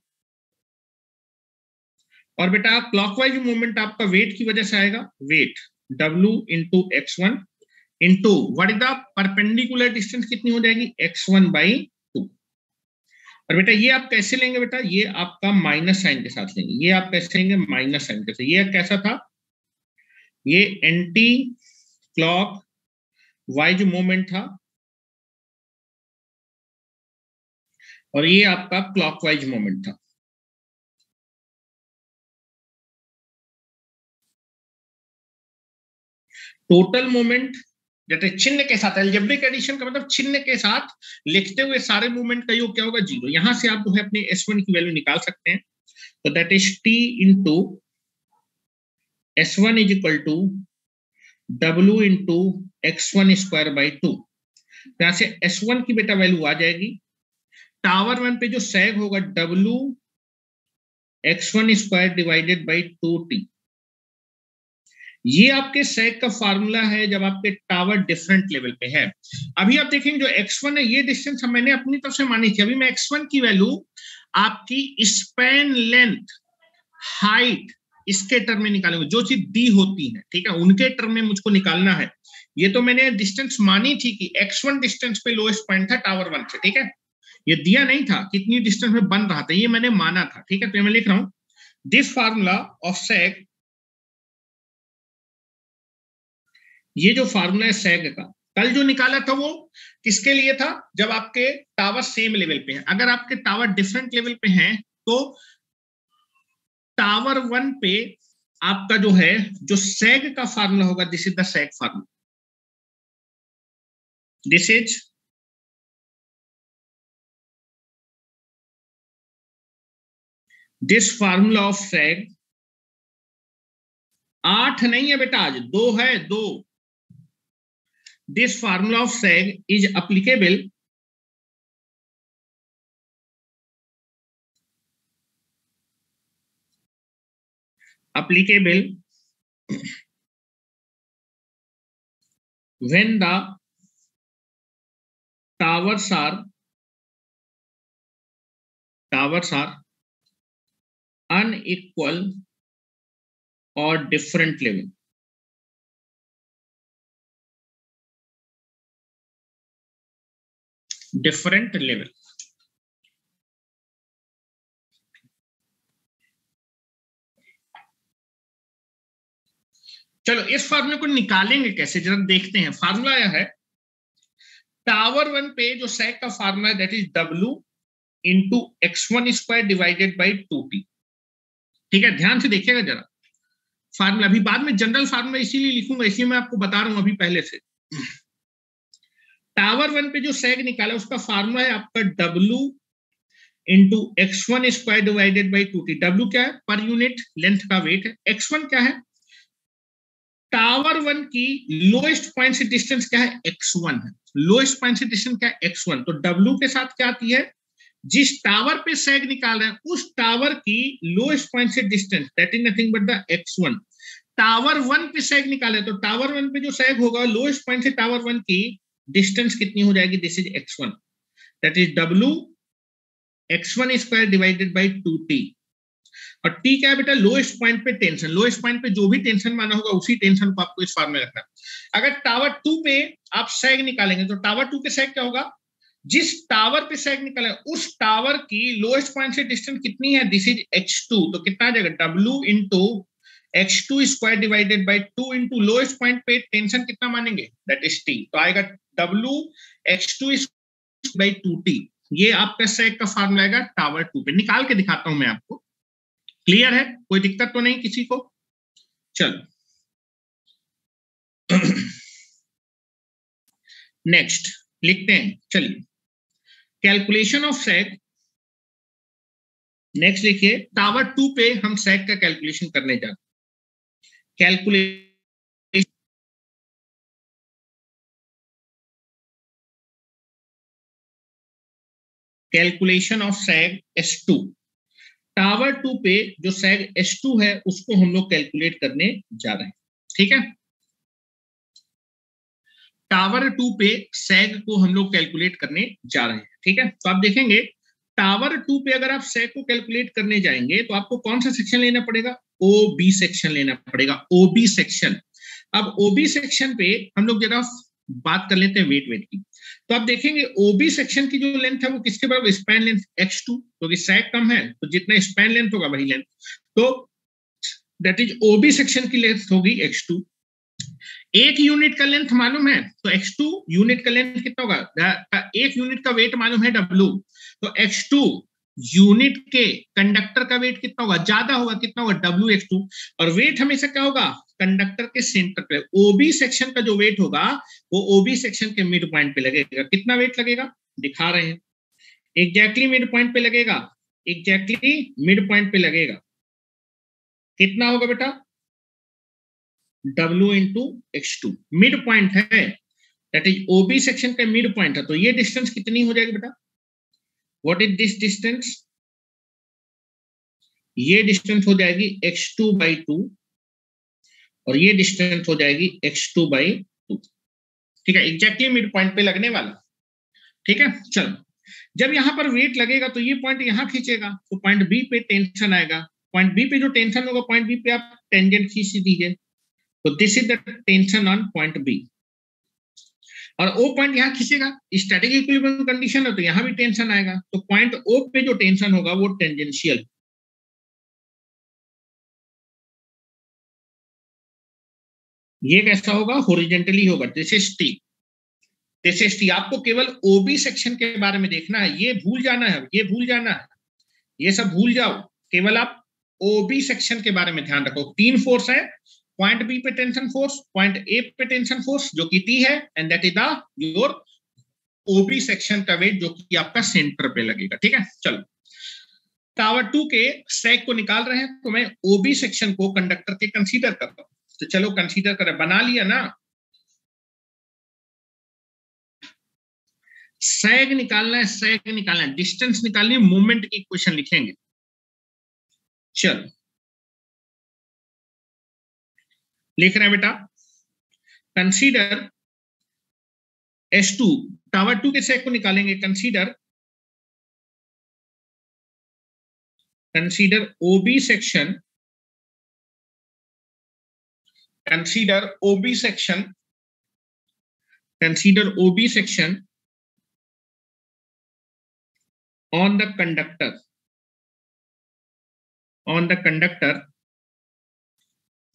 और बेटा क्लॉकवाइज मूवमेंट आपका वेट की वजह से आएगा, weight W into x1 into what is the perpendicular distance कितनी हो जाएगी, x1/2। और बेटा ये आप कैसे लेंगे बेटा, ये आपका माइनस साइन के साथ लेंगे, ये आप कैसे लेंगे, माइनस साइन के साथ। ये कैसा था, ये एंटी क्लॉक वाइज मूवमेंट था और ये आपका क्लॉकवाइज मूवमेंट था। टोटल मोमेंट जैसे चिन्ह के साथ, अलजेब्रिक एडिशन का मतलब चिन्ह के साथ लिखते हुए सारे मूवमेंट का योग क्या होगा, 0। यहां से आप जो है अपने S1 की वैल्यू निकाल सकते हैं। तो that is T into S1 is equal to W into x1²/2। यहां से S1 की बेटा वैल्यू आ जाएगी, टावर 1 पे जो सैग होगा W x1² divided by 2T। ये आपके सैग का फार्मूला है जब आपके टावर डिफरेंट लेवल पे है। अभी आप देखेंगे जो x1 है, ये डिस्टेंस मैंने अपनी तरफ से मानी थी। अभी मैं x1 की वैल्यू आपकी स्पैन लेंथ हाइट इसके टर्म में निकालूंगा, जो चीज दी होती है, ठीक है, उनके टर्म में मुझको निकालना है। ये तो मैंने डिस्टेंस मानी थी कि x1 डिस्टेंस पे लोएस्ट पॉइंट था टावर 1 से, ठीक है, ये दिया नहीं था कितनी डिस्टेंस में बन रहा था, ये मैंने माना था। ठीक है, तो मैं लिख रहा हूं दिस फार्मूला ऑफ सैग, ये जो फार्मूला है सैग का, कल जो निकाला था वो किसके लिए था, जब आपके टावर सेम लेवल पे हैं। अगर आपके टावर डिफरेंट लेवल पे हैं तो टावर 1 पे आपका जो है जो सैग का फार्मूला होगा, this is the sag formula, this is this formula of sag. 8 नहीं है बेटा, आज 2 है, 2। This formula of sag is applicable when the towers are unequal or different level। Different level. चलो इस फार्मूले को निकालेंगे कैसे, जरा देखते हैं। फार्मूला यह है, टावर 1 पे जो सैग का फार्मूला है that is W into x1² divided by 2T। ठीक है, ध्यान से देखिएगा जरा, फार्मूला अभी बाद में जनरल फार्मूला इसीलिए लिखूंगा, इसलिए मैं आपको बता रहा हूं अभी पहले से। टावर 1 पे जो सैग निकाला उसका फार्मूला है आपका W into x1 square divided by 2t। W क्या है? पर यूनिट लेंथ का वेट है। x1 क्या है? टावर 1 की लोएस्ट पॉइंट से डिस्टेंस क्या है? x1 है। लोएस्ट पॉइंट से डिस्टेंस क्या है? x1। तो W के साथ क्या आती है? जिस टावर पे सैग निकाल रहे हैं उस टावर की लोएस्ट पॉइंट से distance, that is nothing but the x1। Tower 1 पे सैग निकाले तो टावर 1 पे जो सैग होगा लोएस्ट पॉइंट से टावर 1 की डिस्टेंस कितनी हो जाएगी? This is x1, that is W x1 square divided by 2t। और t क्या है बेटा? लोएस्ट पॉइंट पे टेंशन। लोएस्ट पॉइंट पे जो भी टेंशन माना होगा उसी टेंशन को आपको इस फॉर्म में रखना। अगर टावर 2 पे आप सैग निकालेंगे तो टावर 2 के सैग क्या होगा? जिस टावर पे सैग निकाले उस टावर की लोएस्ट पॉइंट से डिस्टेंस कितनी है? This is x2। तो कितना आ जाएगा? W into x2 square divided by 2 into lowest point पे टेंशन कितना मानेंगे? That is t। तो आएगा W x2 बाई 2t। ये आपका सैग का फॉर्मूला आएगा टावर 2 पे। निकाल के दिखाता हूं मैं आपको। क्लियर है? कोई दिक्कत तो नहीं किसी को? चलो नेक्स्ट लिखते हैं। चलिए, कैलकुलेशन ऑफ सैग। नेक्स्ट लिखिए, टावर 2 पे हम सैग का कैलकुलेशन करने जा रहे हैं। Calculation of sag S2। Tower 2 पे जो सैग S2 है उसको हम लोग कैलकुलेट करने जा रहे हैं। ठीक है, टावर 2 पे सैग को हम लोग कैलकुलेट करने जा रहे हैं। ठीक है, तो आप देखेंगे टावर 2 पे अगर आप सैग को कैलकुलेट करने जाएंगे तो आपको कौन सा सेक्शन लेना पड़ेगा? OB सेक्शन लेना पड़ेगा। OB section. अब OB सेक्शन पे हम लोग जरा बात कर लेते हैं वेट की। तो आप देखेंगे OB सेक्शन की जो लेंथ है वो किसके बराबर? स्पैन लेंथ x2, क्योंकि सैग कम है तो जितना स्पैन लेंथ होगा वही लेंथ। तो दैट इज OB सेक्शन की लेंथ होगी x2। एक यूनिट का लेंथ मालूम है तो x2 यूनिट का लेंथ कितना होगा? एक यूनिट का वेट मालूम है W। तो x2 यूनिट के कंडक्टर का वेट कितना होगा? ज्यादा होगा। कितना होगा? WX2। और वेट हमेशा क्या होगा? कंडक्टर के सेंटर पे। OB सेक्शन का जो वेट होगा वो OB सेक्शन के मिड पॉइंट पे लगेगा। कितना वेट लगेगा? दिखा रहे हैं, एग्जैक्टली मिड पॉइंट पे लगेगा। एग्जैक्टली मिड पॉइंट पे लगेगा। कितना होगा बेटा? W into x2। Mid point है, दैट इज OB सेक्शन का मिड पॉइंट है। तो ये डिस्टेंस कितनी हो जाएगी बेटा? What is this distance? ये डिस्टेंस हो जाएगी x2 बाई 2 और ये डिस्टेंस हो जाएगी x2 बाई 2। ठीक है, एग्जैक्टली मिड पॉइंट पे लगने वाला। ठीक है, चलो जब यहां पर वेट लगेगा तो ये पॉइंट यहां खींचेगा तो पॉइंट बी पे टेंशन आएगा। पॉइंट बी पे जो टेंशन होगा पॉइंट बी पे आप टेंजेंट खींच दीजिए। तो this is the tension on point B. और ओ पॉइंट यहां खींचेगा, स्टैटिक इक्विलिब्रियम कंडीशन है तो यहां भी टेंशन आएगा। तो पॉइंट ओ पे जो टेंशन होगा वो टेंजेंशियल। ये कैसा होगा? हॉरिजॉन्टली होगा। This is T. This is T. आपको केवल ओबी सेक्शन के बारे में देखना है, ये भूल जाना है, ये भूल जाना है, ये सब भूल जाओ। केवल आप ओबी सेक्शन के बारे में ध्यान रखो। तीन फोर्स है, पॉइंट बी पे टेंशन फोर्स, पॉइंट ए पे टेंशन फोर्स जो कि टी है, and that is the your OB section का वेट जो कि आपका सेंटर पे लगेगा। ठीक है, चलो टावर 2 के सैग को निकाल रहे हैं तो मैं ओबी सेक्शन को कंडक्टर के कंसीडर कर रहा हूं। तो चलो कंसीडर करें, बना लिया ना। सैग निकालना है, सैग निकालना है, डिस्टेंस निकालनी है, मूवमेंट की इक्वेशन लिखेंगे। चलो लिख रहे हैं बेटा, कंसीडर S2। टावर 2 के सैग को निकालेंगे। Consider OB section, consider OB section, consider OB section on the conductor, on the conductor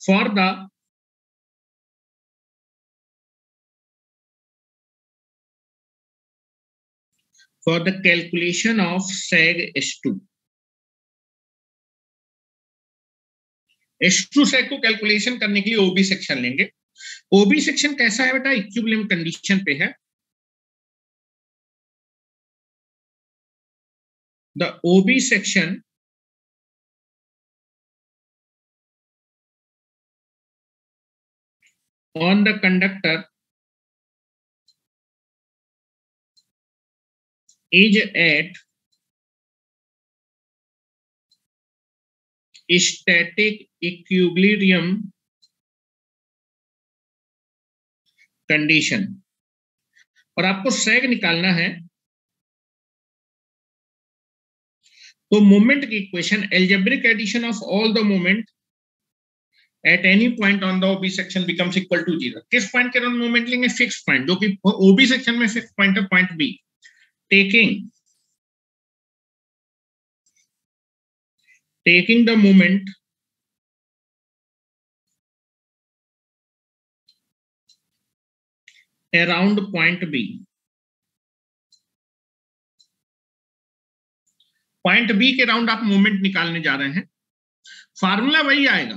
for the calculation of sag S2। H2 सैग को कैलकुलेशन करने के लिए ओबी सेक्शन लेंगे। ओबी सेक्शन कैसा है बेटा? इक्विलिब्रियम कंडीशन पे है। The OB section on the conductor is at static equilibrium condition। और आपको सैग निकालना है, तो मोमेंट की equation algebraic addition of all the moment at any point on the OB section becomes equal to 0। किस point के अराउंड मोमेंट लेंगे? Fix point, जो कि ओबी सेक्शन में फिक्स पॉइंट है, point B. taking the moment around point B। Point B के round आप moment निकालने जा रहे हैं। फार्मूला वही आएगा,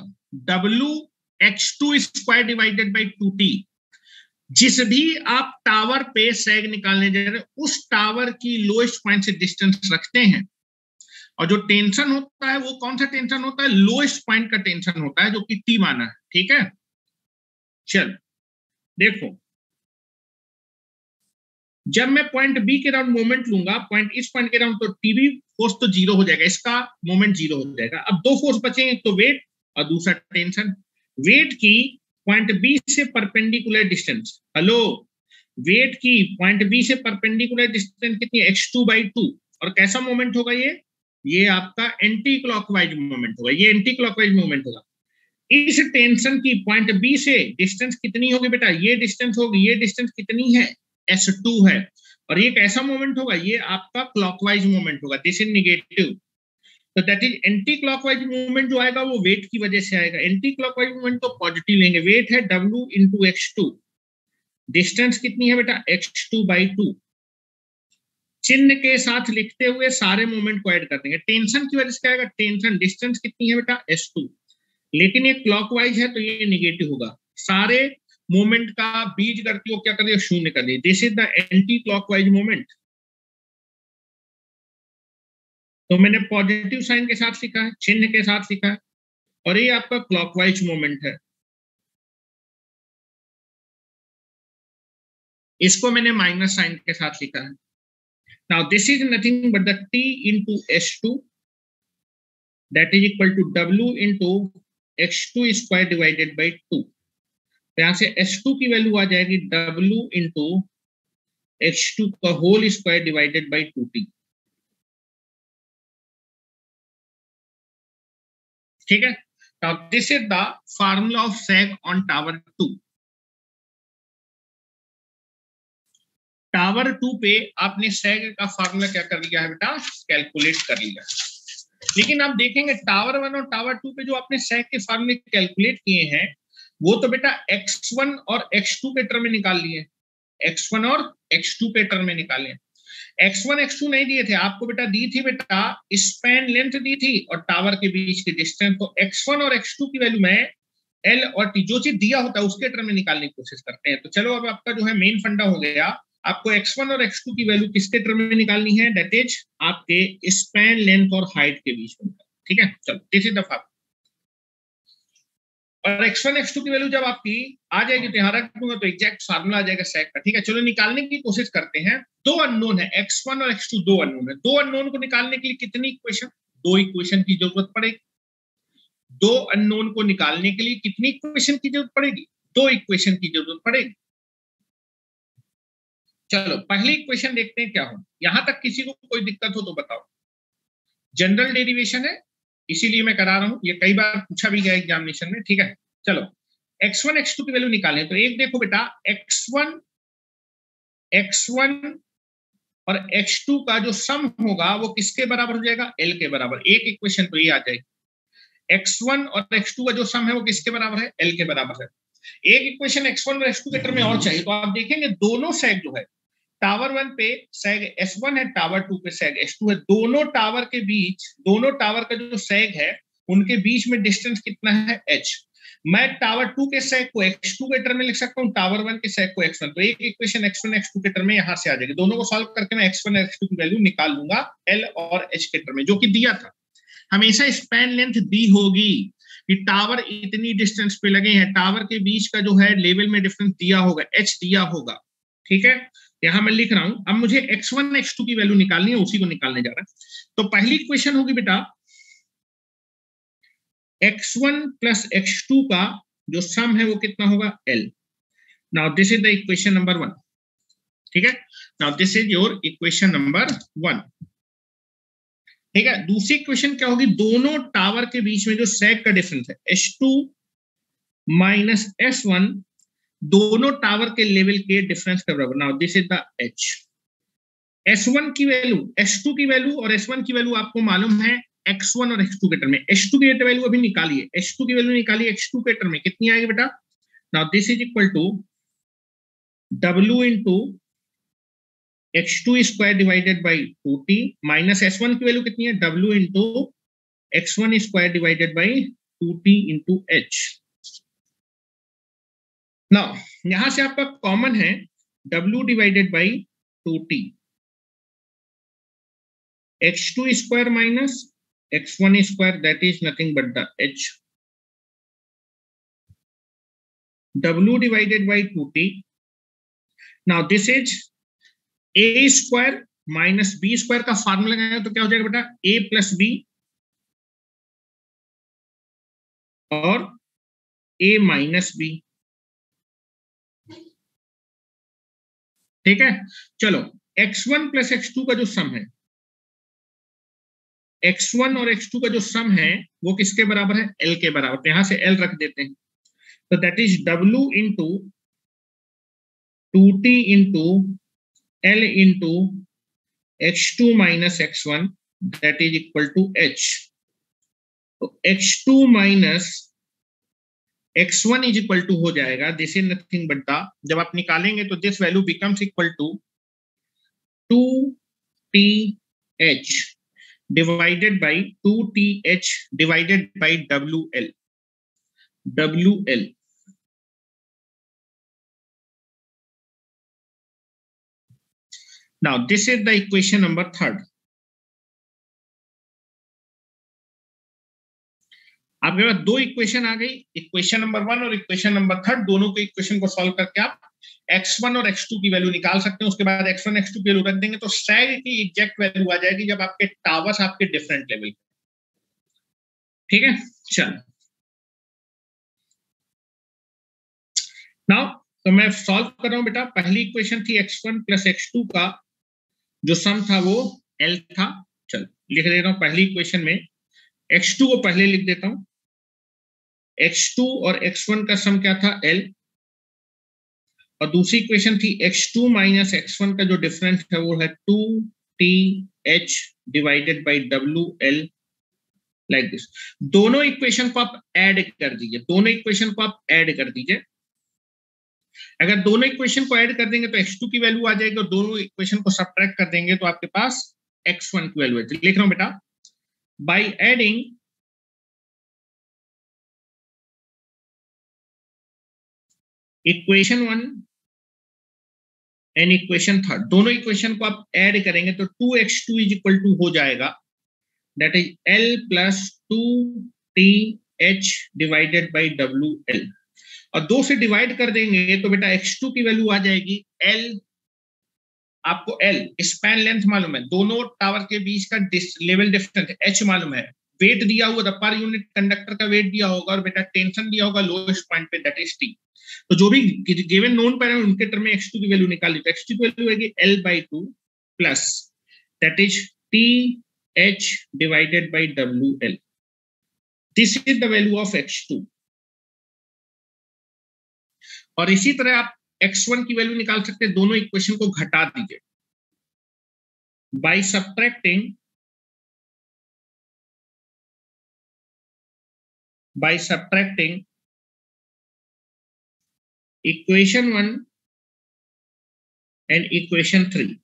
WX2² डिवाइडेड बाई 2T। जिस भी आप टावर पे सैग निकालने जा रहे हैं, उस टावर की लोएस्ट पॉइंट से डिस्टेंस रखते हैं, और जो टेंशन होता है वो कौन सा टेंशन होता है? लोएस्ट पॉइंट का टेंशन होता है, जो कि T माना है। ठीक है, चल देखो, जब मैं पॉइंट बी के राउंड मोमेंट लूंगा, पॉइंट इस पॉइंट के राउंड, तो टीबी फोर्स तो 0 हो जाएगा, इसका मोमेंट 0 हो जाएगा। अब दो फोर्स बचेंगे, तो वेट और दूसरा टेंशन। वेट की पॉइंट बी से परपेंडिकुलर डिस्टेंस, हेलो, वेट की पॉइंट बी से परपेंडिकुलर डिस्टेंस कितनी है? x2/2। और कैसा मोमेंट होगा ये आपका एंटी क्लॉकवाइज मोमेंट होगा, ये एंटी क्लॉकवाइज मोमेंट होगा। इस टेंशन की पॉइंट बी से डिस्टेंस कितनी होगी बेटा? ये डिस्टेंस होगी, ये डिस्टेंस कितनी है? S2 है। और ये कैसा मोमेंट होगा? ये आपका क्लॉकवाइज मोमेंट होगा, दिस इज नेगेटिव। तो that is anti clockwise movement जो आएगा वो वेट की वजह से आएगा। एंटी क्लॉकवाइज मूवमेंट तो पॉजिटिव लेंगे। वेट है W × x2, डिस्टेंस कितनी है बेटा? x2/2। चिन्ह के साथ लिखते हुए सारे मूवमेंट को ऐड कर देंगे। टेंशन की वजह से क्या आएगा? टेंशन, डिस्टेंस कितनी है बेटा? S2, लेकिन ये क्लॉकवाइज है तो ये नेगेटिव होगा। सारे मूवमेंट का बीज करती हो क्या कर दिया? 0 कर दिया। This is the anti clockwise movement. तो मैंने पॉजिटिव साइन के साथ लिखा है, चिन्ह के साथ लिखा है, और ये आपका क्लॉकवाइज मूवमेंट है। इसको मैंने माइनस साइन के साथ लिखा है। Now this is nothing but the T × S2 that is equal to W × x2² divided by 2। यहां से S2 की वैल्यू आ जाएगी W × x2 का whole square divided by 2T। ठीक है, now this is the formula of sag on tower 2। Tower 2 पे आपने सैग का फार्मूला क्या कर लिया है बेटा? कैलकुलेट कर लिया। लेकिन आप देखेंगे टावर 1 और टावर 2 पे जो आपने सैग के फार्मूले कैलकुलेट किए हैं, वो तो बेटा x1 और x2 के टर्म में निकाल लिए। x1 और x2 के टर्म में निकाले। x1 x2 नहीं दिए थे आपको बेटा, दी थी बेटा स्पैन लेंथ दी थी और टावर के बीच की डिस्टेंस। तो x1 और x2 की वैल्यू में L और T, जो चीज दिया होता है उसके टर्म में निकालने की कोशिश करते हैं। तो चलो, अब आपका जो है मेन फंडा हो गया, आपको x1 और x2 की वैल्यू किसके टर्म में निकालनी है? दैट इज आपके स्पैन लेंथ और हाइट के बीच में। ठीक है, चलो तीसरी दफा। और x1 x2 की वैल्यू जब आपकी आ जाएगी तो यहाँ रख दूंगा, तो एग्जैक्ट फार्मूला आ जाएगा सैग का। ठीक है, चलो निकालने की कोशिश करते हैं। दो अननोन है, x1 और x2 दो अननोन है। दो अननोन को निकालने के लिए कितनी इक्वेशन? दो इक्वेशन की जरूरत पड़ेगी। दो अननोन को निकालने के लिए कितनी इक्वेशन की जरूरत पड़ेगी? दो इक्वेशन की जरूरत पड़ेगी। चलो पहली इक्वेशन देखते हैं क्या हो। यहां तक किसी को कोई दिक्कत हो तो बताओ। जनरल डेरिवेशन है, इसीलिए मैं करा रहा हूं, ये कई बार पूछा भी गया एग्जामिनेशन में। ठीक है, चलो x1 x2 की वैल्यू निकालें। तो एक देखो बेटा, x1 और x2 का जो सम होगा वो किसके बराबर हो जाएगा? L के बराबर। एक इक्वेशन तो ये आ जाएगी। x1 और x2 का जो सम है वो किसके बराबर है? L के बराबर है। एक इक्वेशन x1 और x2 के टर्म में और चाहिए। तो आप देखेंगे दोनों सैग जो है, टावर 1 पे सैग S1 है, टावर 2 पे सैग S2 है। दोनों टावर के बीच, दोनों टावर का जो सैग है उनके बीच में डिस्टेंस कितना है h। मैं टावर 2 के सेक को x2 के टर्म में लिख सकता हूँ, टावर 1 के सेक को x1। तो एक इक्वेशन x1 x2 के टर्म में यहां से आ जाएगी। दोनों को सॉल्व करके मैं x1 x2 की वैल्यू निकाल लूंगा l और h के टर्म में, जो कि दिया था। हमेशा स्पैन लेंथ दी होगी कि टावर इतनी डिस्टेंस पे लगे हैं, टावर के बीच का जो है लेवल में डिफरेंस दिया होगा, h दिया होगा। ठीक है, यहां मैं लिख रहा हूं। अब मुझे x1 x2 की वैल्यू निकालनी है, उसी को निकालने जा रहा है। तो पहली इक्वेशन होगी बेटा x1 प्लस x2 का जो सम है वो कितना होगा, l। Now this is the equation number 1। ठीक है, now this is your equation number 1। ठीक है, दूसरी इक्वेशन क्या होगी, दोनों टावर के बीच में जो सेक का डिफरेंस है h2 माइनस s1, दोनों टावर के लेवल के डिफरेंस का बराबर। Now this is the h। s1 की वैल्यू, s2 की वैल्यू और s1 की वैल्यू आपको मालूम है x1 और x2 के टर्म में। h2 की वैल्यू अभी निकालिए, h2 की वैल्यू निकालिए x2 के टर्म में, कितनी आएगी बेटा। Now this is equal to w into x2 square divided by 2t minus s1 की वैल्यू कितनी है, w into x1 square divided by 2t into h। Now यहां से आपका कॉमन है w divided by 2t, x2 square minus x1 square, that is nothing but the h, w divided by 2t। Now this is a square minus B square का formula लगाएंगे तो क्या हो जाएगा बेटा, a प्लस बी और a minus B. ठीक है, चलो x1 प्लस x2 का जो सम है, x1 और x2 का जो सम है वो किसके बराबर है, l के बराबर। तो यहां से l रख देते हैं, तो that is w into 2t into l into x2 minus x1, that is equal to h। तो x2 minus x1 is equal to हो जाएगा, this is nothing but the, जब आप निकालेंगे तो this value becomes equal to 2th divided by 2th divided by WL। Now this is the equation number 3। आपके पास दो equation आ गई, इक्वेशन नंबर 1 और इक्वेशन नंबर 3। दोनों के इक्वेशन को सॉल्व करके आप x1 और x2 की वैल्यू निकाल सकते हैं। उसके बाद x1 x2 की वैल्यू रख देंगे तो सैग की एग्जैक्ट वैल्यू आ जाएगी जब आपके टावर्स आपके डिफरेंट लेवल। ठीक है, चलो नाउ तो मैं सॉल्व कर रहा हूं बेटा। पहली इक्वेशन थी x1 प्लस x2 का जो सम था वो l था। चलो लिख देता हूं, पहली इक्वेशन में x2 को पहले लिख देता हूं, x2 और x1 का सम क्या था, l। और दूसरी इक्वेशन थी x2 माइनस x1 का जो डिफरेंस है वो है 2th divided by WL, like this. दोनों इक्वेशन को आप ऐड कर दीजिए, दोनों इक्वेशन को आप ऐड कर दीजिए। अगर दोनों इक्वेशन को ऐड कर देंगे तो x2 की वैल्यू आ जाएगी, और दोनों इक्वेशन को सब्ट्रैक्ट कर देंगे तो आपके पास x1 की वैल्यू है। लिख रहा हूं बेटा, by adding equation 1 and equation 3, दोनों इक्वेशन को आप ऐड करेंगे तो 2x2 इज इक्वल टू हो जाएगा, that is l plus 2th divided by WL। और 2 से डिवाइड कर देंगे तो बेटा x2 की वैल्यू आ जाएगी l। आपको l स्पैन लेंथ मालूम है, दोनों टावर के बीच का लेवल डिफरेंस h मालूम है, वेट दिया हुआ था, पर यूनिट कंडक्टर का वेट दिया होगा, और बेटा टेंशन दिया होगा लोएस्ट पॉइंट पे, दैट इज t। तो जो भी गिवन नोन पैरामीटर उनके टर्म में x2 की वैल्यू निकाली, तो x2 की वैल्यू आएगी l/2 plus that is th divided by WL। This is the value of x2। और इसी तरह आप x1 की वैल्यू निकाल सकते हैं, दोनों इक्वेशन को घटा दीजिए by subtracting equation 1 and equation 3।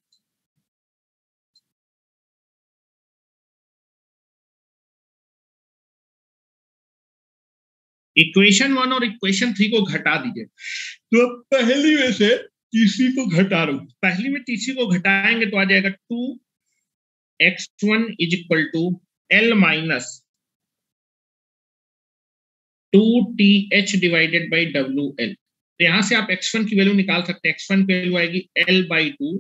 Equation 1 और इक्वेशन 3 को घटा दीजिए। तो पहली में से तीसरी को घटा रहा हूं, पहली में तीसरी को घटाएंगे तो आ जाएगा 2x1 is equal to L minus 2TH divided by WL। तो यहां से आप x1 की वैल्यू निकाल सकते हैं। x1 की वैल्यू आएगी L/2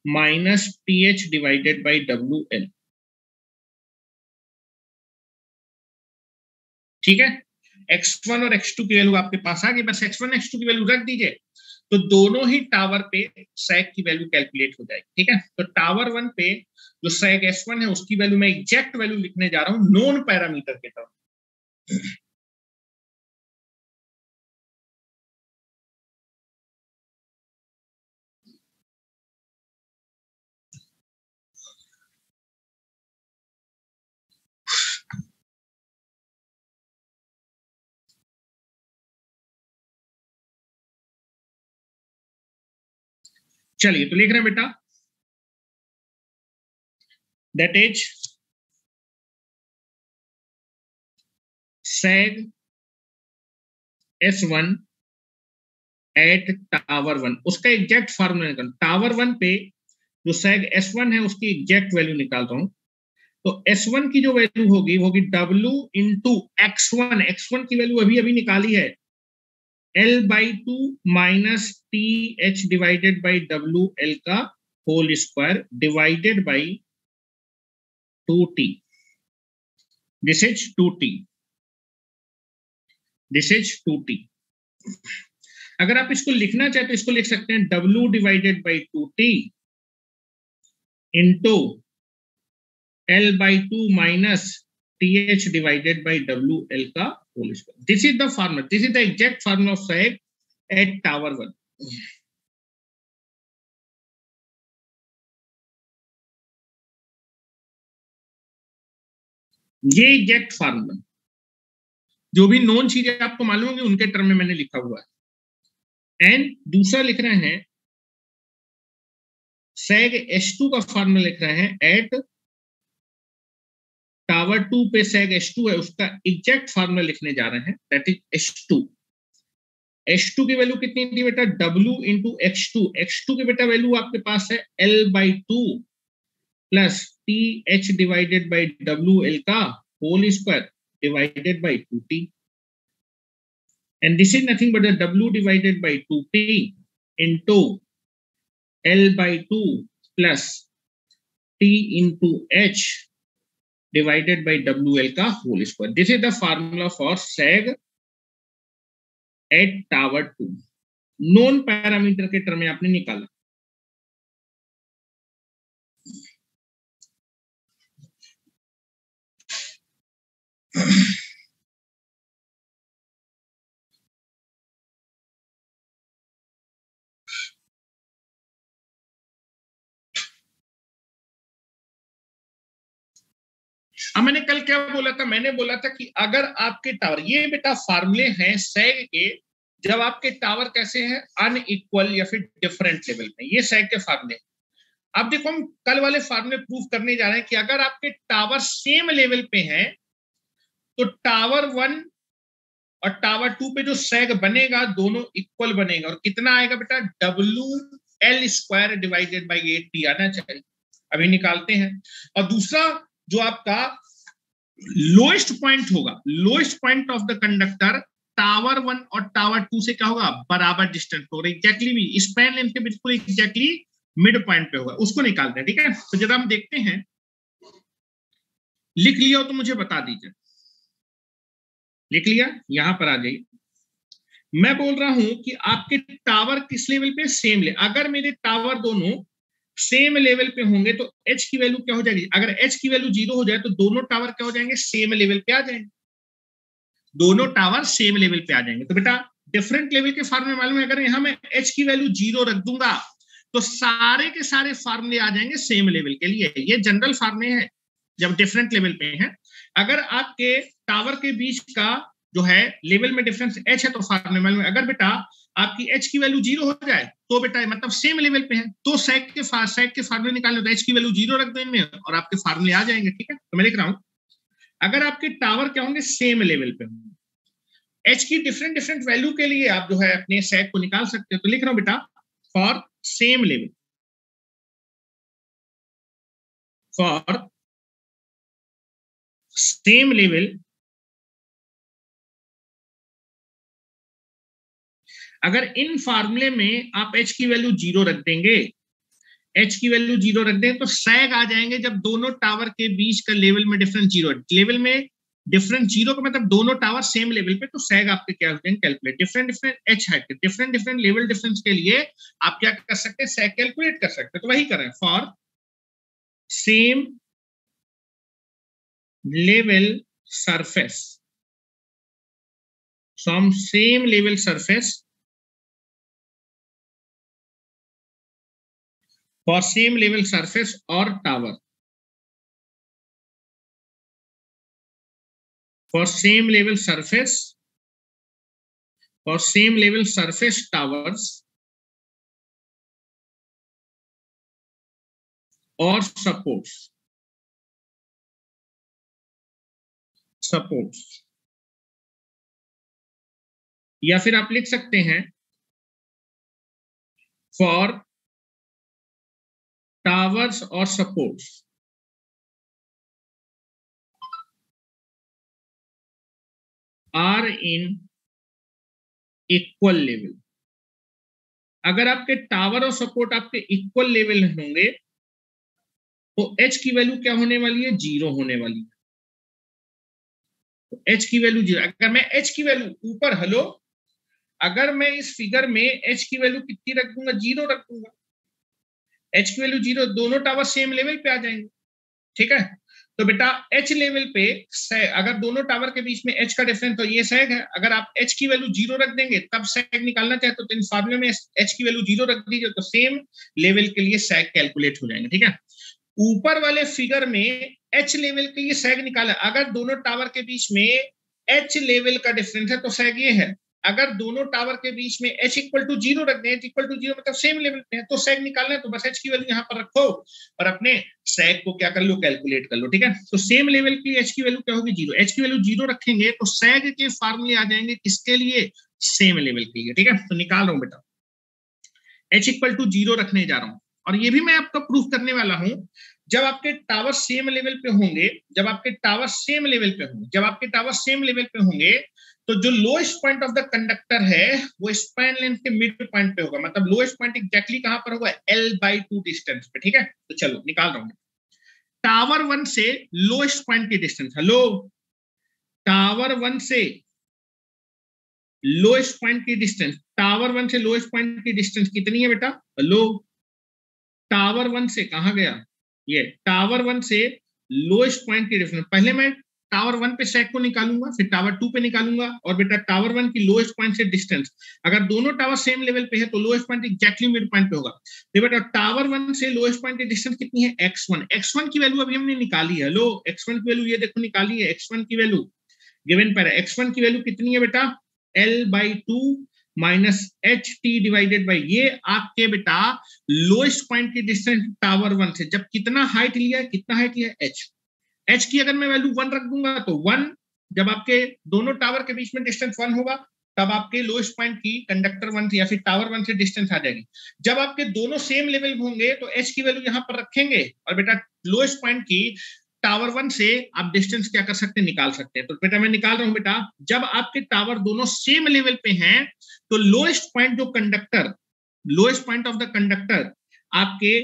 minus TH divided by WL। ठीक है, x1 और x2 की वैल्यू आपके पास आ गई, बस x1 x2 की वैल्यू रख दीजिए तो दोनों ही टावर पे सैग की वैल्यू कैलकुलेट हो जाएगी। ठीक है, तो टावर 1 पे जो सैग S1 है उसकी वैल्यू मैं एग्जैक्ट वैल्यू लिखने जा रहा हूं नॉन पैरामीटर के टर्म। चलिए तो लिख रहे हैं बेटा, that is sag S1 at tower 1, उसका एग्जैक्ट फार्मूला निकाल। टावर 1 पे जो sag S1 है उसकी एग्जैक्ट वैल्यू निकाल रहा हूं। तो S1 की जो वैल्यू होगी वो होगी W इंटू X1, X1 की वैल्यू अभी अभी निकाली है L/2 minus TH divided by WL का whole square divided by 2T। This is 2T, this is 2T। अगर आप इसको लिखना चाहे तो इसको लिख सकते हैं W divided by 2T into L/2 minus TH divided by WL का whole square. This is the formula, this is the exact formula of sag at tower 1। ये एग्जैक्ट फार्मूला, जो भी नॉन चीजें आपको मालूम होंगी उनके टर्म में मैंने लिखा हुआ है। एंड दूसरा लिख रहे हैं sag S2 का फार्मूला लिख रहे हैं एट टावर 2 पे sag S2 है उसका एग्जैक्ट फार्मूला लिखने जा रहे हैं, दैट इज S2। H2 की वैल्यू कितनी थी बेटा? W into X2। X2 की बेटा वैल्यू आपके पास है L/2 plus TH divided by WL का whole square divided by 2T। And this is nothing but the W divided by 2T into L/2 plus T into H divided by WL का whole square. This is the formula for sag at tower 2। Non parameter के term में आपने निकाला। अब मैंने कल क्या बोला था? मैंने बोला था कि अगर आपके टावर, ये बेटा फार्मूले हैं सैग के, जब आपके टावर कैसे हैं अनइक्वल या फिर डिफरेंट लेवल में, ये सैग के फार्मूले। अब देखो हम कल वाले फार्मूले प्रूव करने जा रहे हैं कि अगर आपके टावर सेम लेवल पे हैं तो टावर 1 और टावर 2 पे जो सैग बनेगा दोनों इक्वल बनेगा। और कितना आएगा बेटा? WL square divided by 8T आना चाहिए। अभी निकालते हैं। और दूसरा जो आपका लोएस्ट पॉइंट होगा, lowest point of the conductor tower 1 और टावर 2 से क्या होगा? बराबर डिस्टेंस होगा, एग्जैक्टली भी स्पैन लेंथ के बिल्कुल एग्जैक्टली मिड पॉइंट पे होगा, उसको निकालते हैं। ठीक है, तो जब हम देखते हैं, लिख लिया हो तो मुझे बता दीजिए। लिख लिया? यहां पर आ जाइए। मैं बोल रहा हूं कि आपके टावर किस लेवल पे? Same level. अगर मेरे टावर दोनों सेम लेवल पे होंगे तो H की वैल्यू क्या हो जाएगी? अगर H की वैल्यू 0 हो जाए तो दोनों टावर क्या हो जाएंगे? सेम लेवल पे आ जाएंगे, दोनों टावर सेम लेवल पे आ जाएंगे। तो बेटा डिफरेंट लेवल के फार्मूले मालूम है, अगर यहां मैं H की वैल्यू 0 रख दूंगा तो सारे के सारे फार्मूले आ जाएंगे सेम लेवल के लिए। ये जनरल फार्मूले है जब डिफरेंट लेवल पे हैं। अगर आपके टावर के बीच का जो है लेवल में डिफरेंस H है तो फार्मूले मालूम है। अगर बेटा आपकी H की वैल्यू 0 हो जाए तो बेटा मतलब सेम लेवल पे है, तो sag के फार्मूले निकालने तो H की वैल्यू 0 रख दो इनमें और आपके फार्मूले आ जाएंगे। ठीक है, तो मैं लिख रहा हूं अगर आपके टावर क्या होंगे? सेम लेवल पे होंगे एच की डिफरेंट डिफरेंट वैल्यू के लिए आप जो है अपने सैग को निकाल सकते हो। तो लिख रहा हूं बेटा, for same level, for same level अगर इन फार्मूले में आप एच की वैल्यू 0 रख देंगे, एच की वैल्यू 0 रख दें तो सैग आ जाएंगे जब दोनों टावर के बीच का लेवल में डिफरेंस 0 है। लेवल में डिफरेंस 0 का मतलब दोनों टावर सेम लेवल पे, तो सैग आपके क्या होते हैं calculate. Different different H height के डिफरेंट डिफरेंट लेवल डिफरेंस के लिए आप क्या कर सकते हैं, सैग कैलकुलेट कर सकते हैं। तो वही करें, for same level surface, from same level surface, for same level surface or tower, for same level surface, for same level surface towers or supports, supports, या फिर आप लिख सकते हैं for towers or supports are in equal level। अगर आपके tower और support आपके इक्वल लेवल होंगे तो एच की वैल्यू क्या होने वाली है, 0 होने वाली है। तो एच की वैल्यू 0, अगर मैं एच की वैल्यू ऊपर, हेलो, अगर मैं इस फिगर में एच की वैल्यू कितनी रख दूंगा, 0 रख दूंगा, एच की वैल्यू 0, दोनों टावर सेम लेवल पे आ जाएंगे। ठीक है, तो बेटा एच लेवल पे अगर दोनों टावर के बीच में एच का डिफरेंस, तो ये सैग है। अगर आप एच की वैल्यू 0 रख देंगे तब सैग निकालना चाहे तो इन फार्मूले में एच की वैल्यू 0 रख दीजिए, तो सेम लेवल के लिए सैग कैलकुलेट हो जाएंगे। ठीक है, ऊपर वाले फिगर में एच लेवल के लिए सैग निकाला, अगर दोनों टावर के बीच में एच लेवल का डिफरेंस है तो सैग ये है। अगर दोनों टावर के बीच में h इक्वल टू 0 रख दें, h इक्वल टू 0 मतलब सेम लेवल पे है, तो सैग निकालना है तो बस h की वैल्यू यहां पर रखो और अपने सैग को क्या कर लो, कैलकुलेट कर लो। ठीक है, तो सेम लेवल की h की वैल्यू क्या होगी, 0। h की वैल्यू 0 रखेंगे तो सैग के फार्मूले आ जाएंगे किसके लिए, सेम लेवल के लिए। ठीक है, तो निकाल रहा हूं बेटा, h इक्वल टू 0 रखने जा रहा हूं, और ये भी मैं आपका प्रूफ करने वाला हूं। जब आपके टावर सेम लेवल पे होंगे, जब आपके टावर सेम लेवल पे होंगे, जब आपके टावर सेम लेवल पे होंगे, तो जो lowest point of the conductor है वो स्पैन लेंथ के मिड पॉइंट पे होगा। मतलब लोएस्ट पॉइंट एग्जैक्टली कहां पर होगा, L/2 डिस्टेंस पे। ठीक है, तो चलो निकाल रहा हूं, टावर 1 से लोएस्ट पॉइंट की डिस्टेंस, हेलो, टावर 1 से लोएस्ट पॉइंट की डिस्टेंस, टावर 1 से लोएस्ट पॉइंट की डिस्टेंस कितनी है बेटा, हेलो, टावर 1 से कहां गया, ये टावर 1 से लोएस्ट पॉइंट की डिस्टेंस। पहले मैं टावर 1 पे सैग को निकालूंगा, फिर टावर 2 पे निकालूंगा, और बेटा टावर 1 की लोएस्ट पॉइंट से डिस्टेंस, अगर दोनों टावर सेम लेवल पे है तो lowest point exactly mid point पे होगा। तो बेटा टावर 1 से लोएस्ट पॉइंट की डिस्टेंस कितनी है, x1। x1 की वैल्यू अभी हमने निकाली है, हेलो, x1 की वैल्यू ये देखो निकाली है, x1 की वैल्यू गिवन पर है। x1 की वैल्यू कितनी है बेटा, L/2 minus H T divided by, ये आपके बेटा लोएस्ट पॉइंट की डिस्टेंस टावर 1 से, जब कितना हाइट लिया है, कितना हाइट लिया है, h की अगर मैं वैल्यू 1 रख दूंगा तो 1, जब आपके दोनों टावर के बीच में डिस्टेंस 1 होगा तब आपके लोएस्ट पॉइंट की कंडक्टर 1 से या फिर टावर 1 से डिस्टेंस आ जाएगी। जब आपके दोनों सेम लेवल होंगे तो h की वैल्यू यहां पर रखेंगे, और बेटा लोएस्ट पॉइंट की टावर 1 से आप डिस्टेंस क्या कर सकते हैं, निकाल सकते हैं। तो बेटा मैं निकाल रहा हूं बेटा, जब आपके टावर दोनों सेम लेवल पे हैं तो लोएस्ट पॉइंट जो conductor, lowest point of the conductor आपके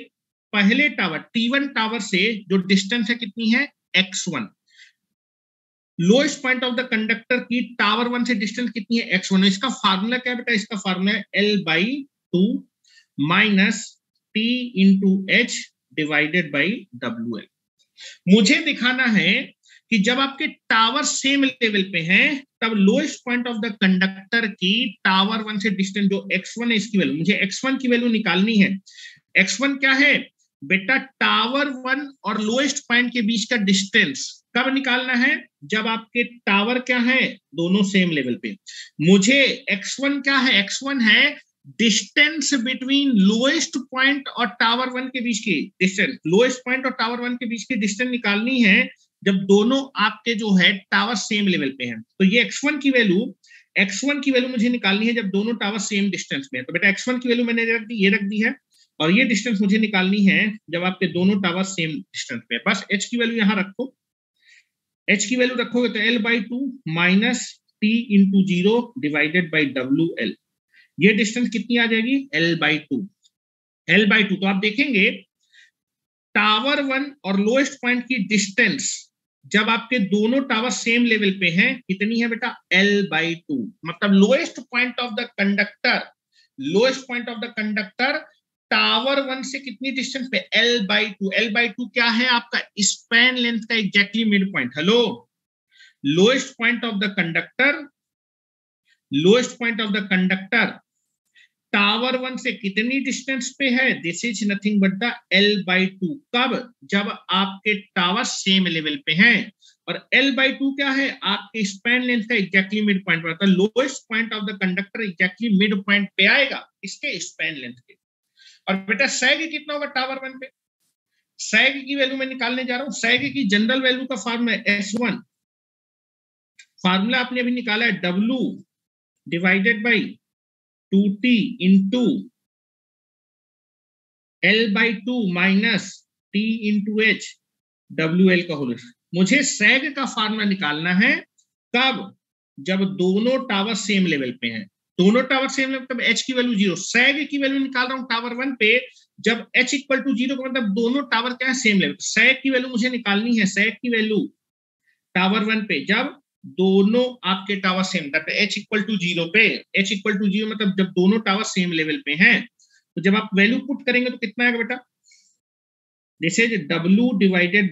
पहले टावर T1 टावर से जो डिस्टेंस है कितनी है, x1। Lowest point of the conductor की टावर 1 से डिस्टेंस कितनी है, x1। इसका फार्मूला क्या है बेटा, इसका फार्मूला है L/2 minus T into H divided by WL। मुझे दिखाना है कि जब आपके टावर सेम लेवल पे हैं तब lowest point of the conductor की टावर 1 से डिस्टेंस जो x1 है, इसकी वैल्यू, मुझे x1 की वैल्यू निकालनी है। x1 क्या है बेटा, टावर 1 और लोएस्ट पॉइंट के बीच का डिस्टेंस कब निकालना है, जब आपके टावर क्या है, दोनों सेम लेवल पे। मुझे x1 क्या है, x1 है डिस्टेंस बिटवीन लोएस्ट पॉइंट और टावर 1 के बीच की डिस्टेंस, लोएस्ट पॉइंट और टावर 1 के बीच की डिस्टेंस निकालनी है जब दोनों आपके जो है टावर सेम लेवल पे हैं। तो ये x1 की वैल्यू x1 की वैल्यू मुझे निकालनी है जब दोनों टावर सेम डिस्टेंस में है। तो बेटा x1 की वैल्यू मैंने रख दी, ये रख दी है, और ये डिस्टेंस मुझे निकालनी है जब आपके दोनों टावर सेम डिस्टेंस पे। बस h की वैल्यू यहां रखो, h की वैल्यू रखोगे तो l/2 minus t into 0 divided by WL। ये डिस्टेंस कितनी आ जाएगी? l/2। l/2 तो आप देखेंगे टावर 1 और लोएस्ट पॉइंट की डिस्टेंस जब आपके दोनों टावर सेम लेवल पे हैं कितनी है बेटा? l/2। मतलब lowest point of the conductor, lowest point of the conductor tower 1 से कितनी डिस्टेंस पे? l/2। l/2 क्या है? आपका स्पैन लेंथ का exactly mid point. Hello, lowest point of the conductor, lowest point of the conductor tower 1 से कितनी distance पे है? This is nothing but the l/2। कब? जब आपके टावर सेम लेवल पे हैं। और l/2 क्या है? आपके स्पैन लेंथ का एग्जैक्टली मिड पॉइंट पर आता है। Lowest point of the conductor exactly mid point पे आएगा इसके स्पैन लेंथ के। और बेटा सैग कितना होगा टावर 1 पे? सैग की वैल्यू मैं निकालने जा रहा हूं। सैग की जनरल वैल्यू का फार्मूला है S1। फार्मूला आपने अभी निकाला है W divided by 2t into l/2 minus t into h WL का होल। मुझे सैग का फार्मूला निकालना है कब? जब दोनों टावर सेम लेवल पे हैं। दोनों टावर सेम लेवल तब h की वैल्यू 0। सैग की वैल्यू निकाल रहा हूं टावर 1 पे जब h इक्वल टू 0 का मतलब दोनों टावर क्या है? Same level. सैग की वैल्यू मुझे निकालनी है, सैग की वैल्यू टावर 1 पे जब दोनों आपके tower same, h equal to 0 पे, h इक्वल टू 0 मतलब जब दोनों टावर सेम लेवल पे हैं। तो जब आप वैल्यू पुट करेंगे तो कितना आएगा बेटा? This is W divided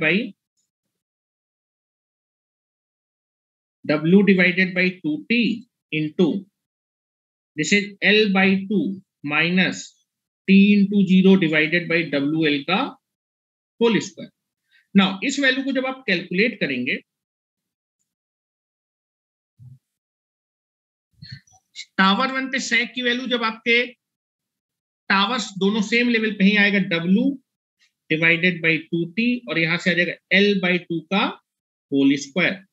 by 2t into this is l/2 minus t into 0 divided by WL का होल स्क्वायर। नाउ इस वैल्यू को जब आप कैलकुलेट करेंगे, टावर 1 पे सैग की वैल्यू जब आपके टावर्स दोनों सेम लेवल पे ही आएगा W डिवाइडेड बाई 2t और यहां से आ जाएगा l/2 का होल स्क्वायर।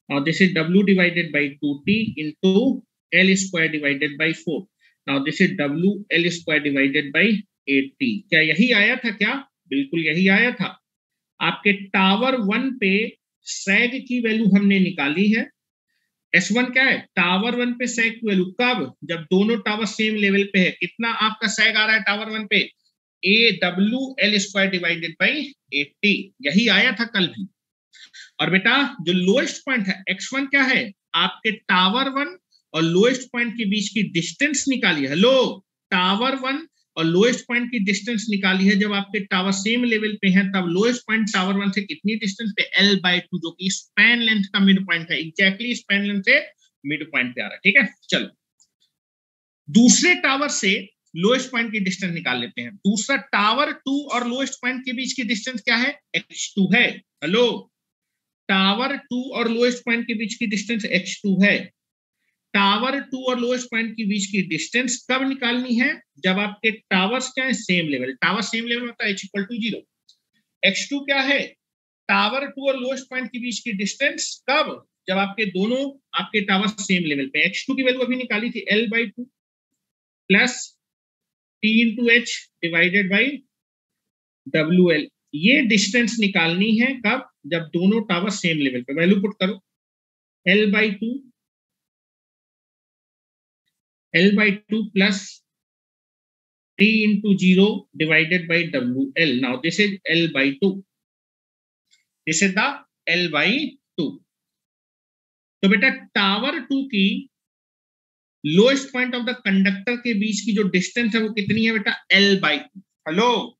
और this is W divided by 2t into l square divided by 4। Now this is WL square divided by 8t। क्या यही आया था? क्या बिल्कुल यही आया था। आपके टावर 1 पे सैग की वैल्यू हमने निकाली है। S1 क्या है? टावर 1 पे सैग की वैल्यू कब? जब दोनों टावर सेम लेवल पे है। कितना आपका सैग आ रहा है टावर 1 पे? AWL square divided by 8t। यही आया था कल भी। और बेटा जो लोएस्ट पॉइंट है x1 क्या है? आपके टावर 1 और लोएस्ट पॉइंट के बीच की डिस्टेंस निकाली है। हेलो, टावर 1 और लोएस्ट पॉइंट की डिस्टेंस निकाली है जब आपके टावर सेम लेवल पे हैं। तब लोएस्ट पॉइंट टावर 1 से कितनी डिस्टेंस पे? l/2 जो कि स्पैन लेंथ का मिड पॉइंट है। एग्जैक्टली स्पैन लेंथ से मिड पॉइंट पे आ रहा है। ठीक है, चलो दूसरे टावर से लोएस्ट पॉइंट की डिस्टेंस निकाल लेते हैं। दूसरा टावर 2 और लोएस्ट पॉइंट के बीच की डिस्टेंस क्या है? x2 है। हेलो, टावर 2 और लोएस्ट पॉइंट के बीच की डिस्टेंस x2 है। टावर 2 और लोएस्ट पॉइंट के बीच की डिस्टेंस कब निकालनी है? जब आपके टावर्स क्या है? Same level. Tower same level होता है h इक्वल टू 0। x2 क्या है? टावर 2 और लोएस्ट पॉइंट के बीच की डिस्टेंस कब? जब आपके दोनों आपके टावर सेम लेवल पे। x2 की वैल्यू अभी निकाली थी l/2 plus t into h divided by WL। ये डिस्टेंस निकालनी है कब? जब दोनों टावर सेम लेवल पे। वैल्यू पुट करो, l/2 plus t into 0 divided by WL। Now this is l/2, this is the l/2। तो बेटा टावर 2 की lowest point of the conductor के बीच की जो डिस्टेंस है वो कितनी है बेटा? l/2। हेलो,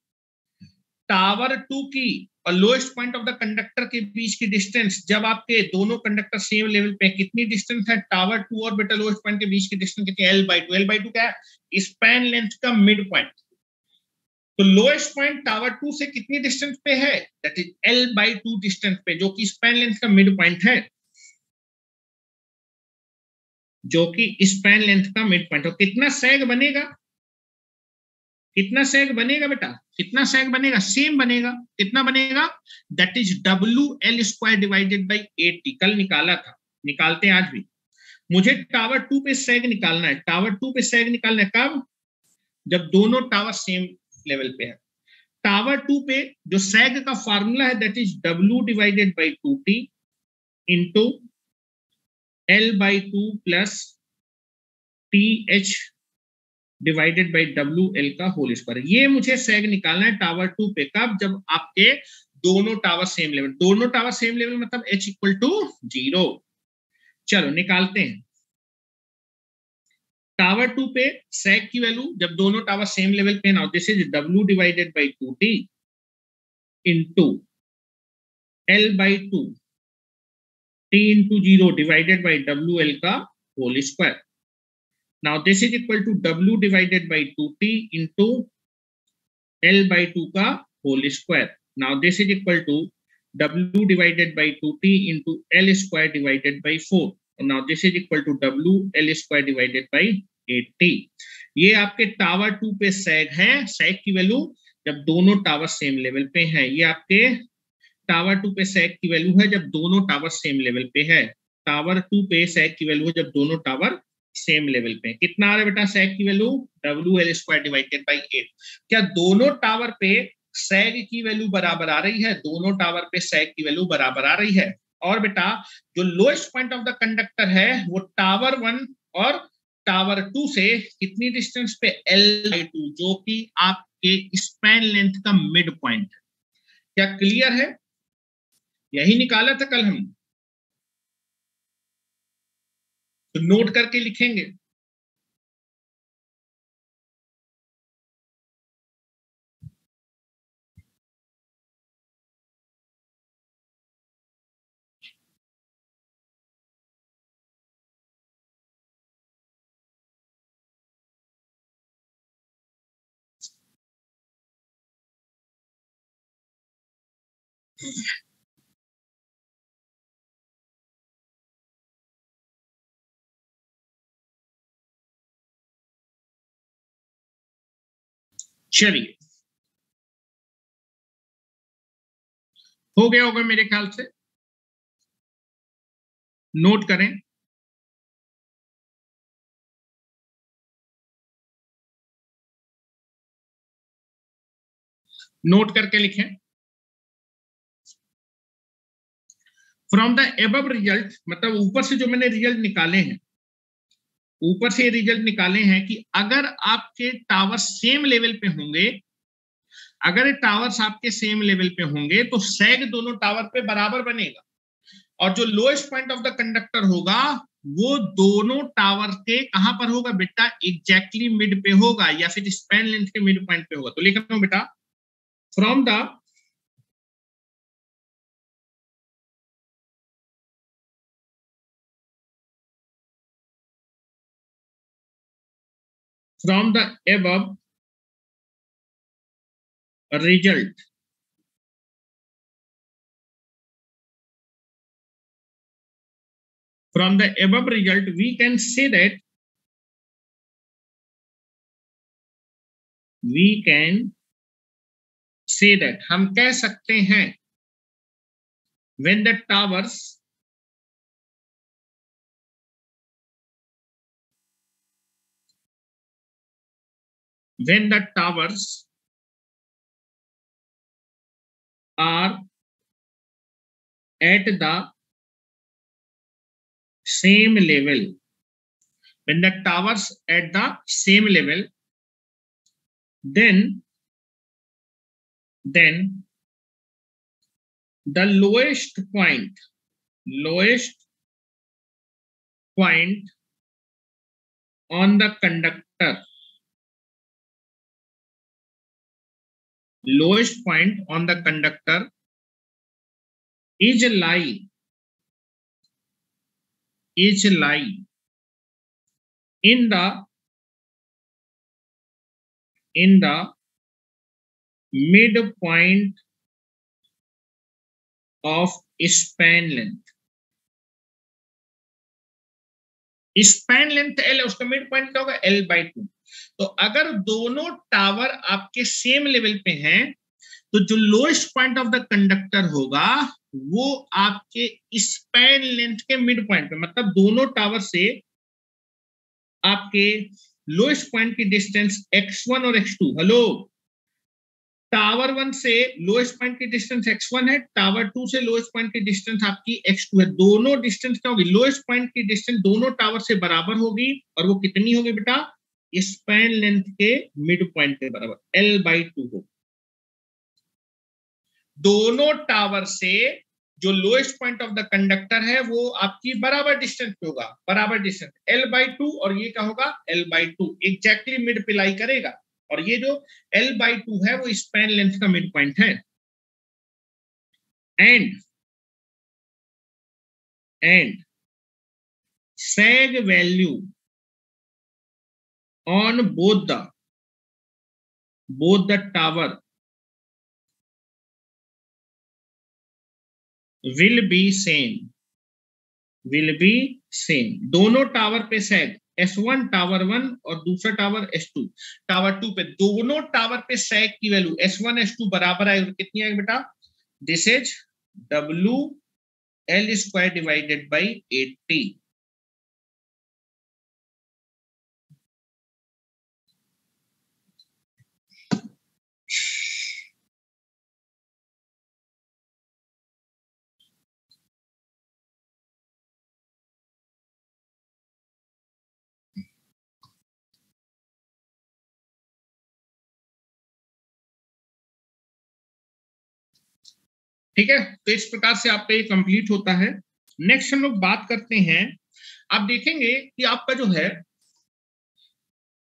टावर 2 की और lowest point of the conductor के बीच की डिस्टेंस जब आपके दोनों कंडक्टर सेम लेवल पे कितनी डिस्टेंस है? टावर 2 और बेटा लोएस्ट पॉइंट के बीच की डिस्टेंस कितनी है? l/2। l/2 क्या है? स्पैन लेंथ का मिड पॉइंट। तो लोएस्ट पॉइंट टावर 2 से कितनी डिस्टेंस पे है? दैट इज l/2 डिस्टेंस पे, जो कि स्पैन लेंथ का मिड पॉइंट है, जो कि स्पैन लेंथ का मिड पॉइंट। और कितना सैग बनेगा? कितना सैग बनेगा बेटा? कितना सैग बनेगा? सेम बनेगा। कितना बनेगा? That is WL square divided by 8t। कल निकाला था, निकालते हैं आज भी। मुझे टावर 2 पे सैग निकालना है। टावर 2 पे सैग निकालना है कब? जब दोनों टावर सेम लेवल पे है। टावर 2 पे जो सैग का फार्मूला है that is W divided by 2T into L/2 plus TH divided by WL का होल स्क्वायर। ये मुझे सैग निकालना है टावर 2 पे कब? जब आपके दोनों टावर सेम लेवल, दोनों टावर सेम लेवल मतलब H इक्वल टू 0। चलो निकालते हैं। टावर 2 पे सैग की वैल्यू जब दोनों टावर सेम लेवल पे ना, this is W divided by 2T into L/2 T into 0 divided by WL का whole square. Now this is equal to W divided by 2T into L/2 का whole square. Now this is equal to W divided by 2T into L square divided by 4. Now this is equal to WL square divided by 8T. ये आपके tower 2 पे सैग है। सैग की value जब दोनों tower same level पे है। ये आपके टावर 2 पे सैग की वैल्यू है जब दोनों टावर सेम लेवल पे है। टावर 2 पे सैग की वैल्यू है जब दोनों टावर सेम लेवल पे। कितना आ रहा है बेटा सैग की value? WL square divided by 8। क्या दोनों टावर पे सैग की वैल्यू बराबर आ रही है? दोनों टावर पे सैग की वैल्यू बराबर आ रही है। और बेटा जो lowest point of the conductor है वो टावर 1 और टावर 2 से कितनी डिस्टेंस पे? L/2, जो कि आपके स्पैन लेंथ का मिड पॉइंट है। क्या क्लियर है? यही निकाला था कल हम, तो नोट करके लिखेंगे। चलिए हो गया होगा मेरे ख्याल से। नोट करें। नोट करके लिखें। फ्रॉम द एबव रिजल्ट, मतलब ऊपर से जो मैंने रिजल्ट निकाले हैं, ऊपर से रिजल्ट निकाले हैं कि अगर आपके टावर सेम लेवल पे होंगे, अगर टावर्स आपके सेम लेवल पे होंगे तो सैग दोनों टावर पे बराबर बनेगा। और जो lowest point of the conductor होगा वो दोनों टावर के कहां पर होगा बेटा? एग्जैक्टली मिड पे होगा या फिर स्पैन लेंथ के मिड पॉइंट पे होगा। तो लिख रहा हूं बेटा, from the above result, from the above result we can say that हम कह सकते हैं when the towers are at the same level, when the towers at the same level, then the lowest point on the conductor, lowest point on the conductor is lie in the midpoint of span length. Span length L है, उसका mid point क्या होगा? L/2। तो अगर दोनों tower आपके same level पे हैं तो जो lowest point of the conductor होगा वो आपके स्पैन लेंथ के मिड पॉइंट पे, मतलब दोनों टावर से आपके लोएस्ट पॉइंट की डिस्टेंस x1 और x2। हेलो, टावर 1 से लोएस्ट पॉइंट की डिस्टेंस x1 है, टावर 2 से लोएस्ट पॉइंट की डिस्टेंस आपकी x2 है। दोनों डिस्टेंस क्या होगी? लोएस्ट पॉइंट की डिस्टेंस दोनों टावर से बराबर होगी, और वो कितनी होगी बेटा? स्पैन लेंथ के मिड पॉइंट के बराबर, L/2 हो। दोनों टावर से जो lowest point of the conductor है वो आपकी बराबर डिस्टेंस पे होगा, बराबर डिस्टेंस L/2, और ये क्या होगा? L/2 एग्जैक्टली मिड पे लाई करेगा, और ये जो L/2 है वो स्पैन लेंथ का मिड पॉइंट है। And sag value on both the tower will be same। दोनों टावर पे सैग S1 टावर 1 और दूसरा टावर S2 टावर 2 पे, दोनों टावर पे सैग की वैल्यू S1 S2 बराबर आएगी। कितनी आएगी बेटा? This is WL² divided by 80। ठीक है, तो इस प्रकार से आपका ये कंप्लीट होता है। नेक्स्ट हम लोग बात करते हैं, आप देखेंगे कि आपका जो है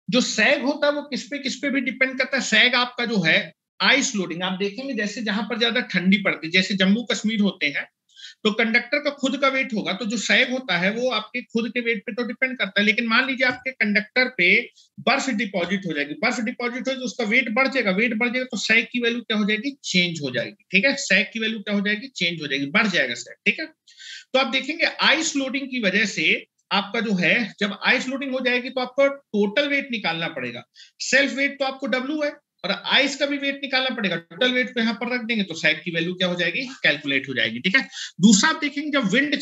जो सैग होता है वो किस पे भी डिपेंड करता है। सैग आपका जो है आइस लोडिंग, आप देखेंगे जैसे जहां पर ज्यादा ठंडी पड़ती है, जैसे जम्मू कश्मीर होते हैं, तो कंडक्टर का खुद का वेट होगा, तो जो सैग होता है वो आपके खुद के वेट पे तो डिपेंड करता है। लेकिन मान लीजिए आपके कंडक्टर पे बर्फ डिपॉजिट हो जाएगी, बर्फ डिपॉजिट हो तो उसका वेट बढ़ जाएगा, वेट बढ़ जाएगा तो सैग की वैल्यू क्या हो जाएगी? चेंज हो जाएगी। ठीक है, सैग की वैल्यू क्या हो जाएगी? चेंज हो जाएगी, बढ़ जाएगा सैग। ठीक है, तो आप देखेंगे आइस लोडिंग की वजह से आपका जो है, जब आइस लोडिंग हो जाएगी तो आपको टोटल वेट निकालना पड़ेगा। सेल्फ वेट तो आपको W है, और आइस का भी वेट निकालना पड़ेगा। टोटल वेट को यहाँ पर रख देंगे तो सैग की वैल्यू क्या हो जाएगी? कैलकुलेट हो जाएगी। ठीक है, दूसरा आप देखेंगे जब विंड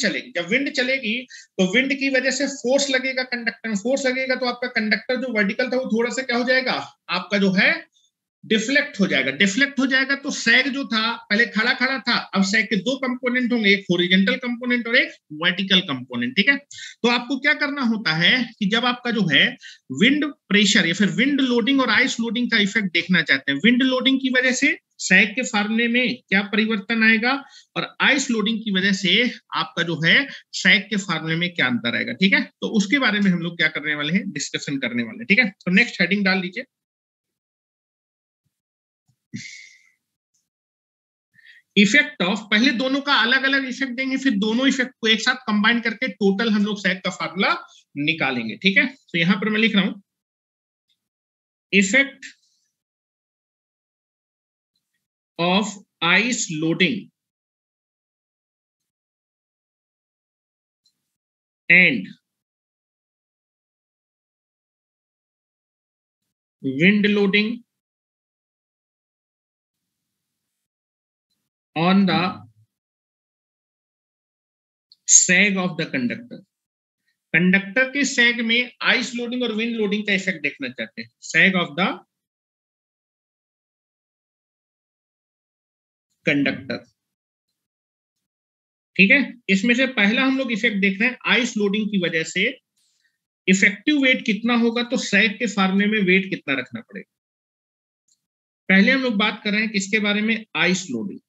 चलेगी तो विंड की वजह से फोर्स लगेगा कंडक्टर में, फोर्स लगेगा तो आपका कंडक्टर जो वर्टिकल था वो थोड़ा सा क्या हो जाएगा? आपका जो है डिफ्लेक्ट हो जाएगा। तो सैग जो था पहले खड़ा था, अब सैग के दो कंपोनेंट होंगे, एक हॉरिजॉन्टल कंपोनेंट और एक वर्टिकल कंपोनेंट। ठीक है, तो आपको क्या करना होता है कि जब आपका जो है विंड प्रेशर या फिर विंड लोडिंग और आइस लोडिंग का इफेक्ट देखना चाहते हैं, विंड लोडिंग की वजह से सैग के फार्मूले में क्या परिवर्तन आएगा, और आइस लोडिंग की वजह से आपका जो है सैग के फार्मूले में क्या अंतर आएगा। ठीक है, तो उसके बारे में हम लोग क्या करने वाले हैं? डिस्कशन करने वाले हैं। ठीक है, तो नेक्स्ट हेडिंग डाल दीजिए, इफेक्ट ऑफ। पहले दोनों का अलग अलग इफेक्ट देंगे, फिर दोनों इफेक्ट को एक साथ कंबाइन करके टोटल हम लोग सैग का फार्मूला निकालेंगे। ठीक है, तो यहां पर मैं लिख रहा हूं effect of ice loading and wind loading on the sag of the conductor। Conductor के सैग में आइस लोडिंग और विंड लोडिंग का इफेक्ट देखना चाहते हैं। सैग ऑफ द कंडक्टर। ठीक है, इसमें से पहला हम लोग इफेक्ट देख रहे हैं आइस लोडिंग की वजह से इफेक्टिव वेट कितना होगा, तो सैग के फार्मूले में वेट कितना रखना पड़ेगा। पहले हम लोग बात कर रहे हैं किसके बारे में? Ice loading.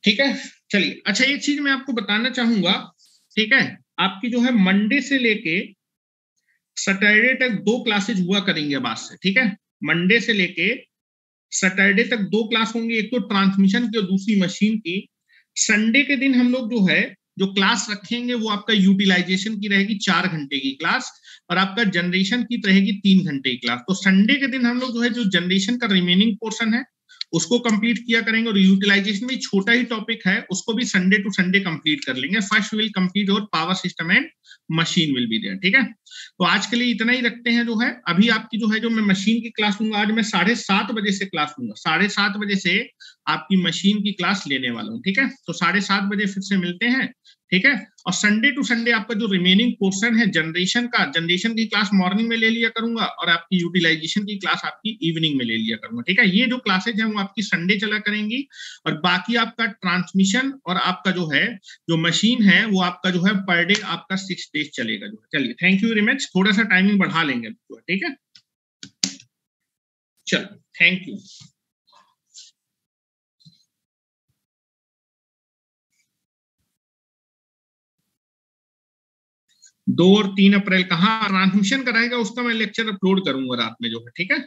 ठीक है, चलिए। अच्छा, एक चीज मैं आपको बताना चाहूंगा, ठीक है, आपकी जो है मंडे से लेके सैटरडे तक 2 क्लासेज हुआ करेंगे अब आज से। ठीक है, मंडे से लेके सैटरडे तक 2 क्लास होंगी, एक तो ट्रांसमिशन की और दूसरी मशीन की। संडे के दिन हम लोग जो है जो क्लास रखेंगे वो आपका यूटिलाइजेशन की रहेगी 4 घंटे की क्लास, और आपका जनरेशन की रहेगी 3 घंटे की क्लास। तो संडे के दिन हम लोग जो है जो जनरेशन का रिमेनिंग पोर्शन है उसको कंप्लीट किया करेंगे, और यूटिलाइजेशन में छोटा ही टॉपिक है, उसको भी संडे टू संडे कंप्लीट कर लेंगे। First will complete your power system and machine will be there, ठीक है। तो आज के लिए इतना ही रखते हैं। जो है अभी आपकी जो है जो मैं मशीन की क्लास लूंगा, आज मैं 7:30 बजे से क्लास लूंगा, 7:30 बजे से आपकी मशीन की क्लास लेने वाला हूँ, ठीक है। तो 7:30 बजे फिर से मिलते हैं, ठीक है। और संडे टू संडे आपका जो रिमेनिंग पोर्शन है जनरेशन का, जनरेशन की क्लास मॉर्निंग में ले लिया करूंगा, और आपकी यूटिलाइजेशन की क्लास आपकी इवनिंग में ले लिया करूंगा, ठीक है। ये जो क्लासेज हैं वो आपकी संडे चला करेंगी, और बाकी आपका ट्रांसमिशन और आपका जो है जो मशीन है वो आपका जो है पर डे आपका 6 डेज चलेगा जो है। चलिए, थैंक यू वेरी मच। थोड़ा सा टाइमिंग बढ़ा लेंगे, ठीक है। चलो, थैंक यू। 2 और 3 अप्रैल का, हाँ, ट्रांसमिशन कराएगा उसका मैं लेक्चर अपलोड करूंगा रात में जो है, ठीक है।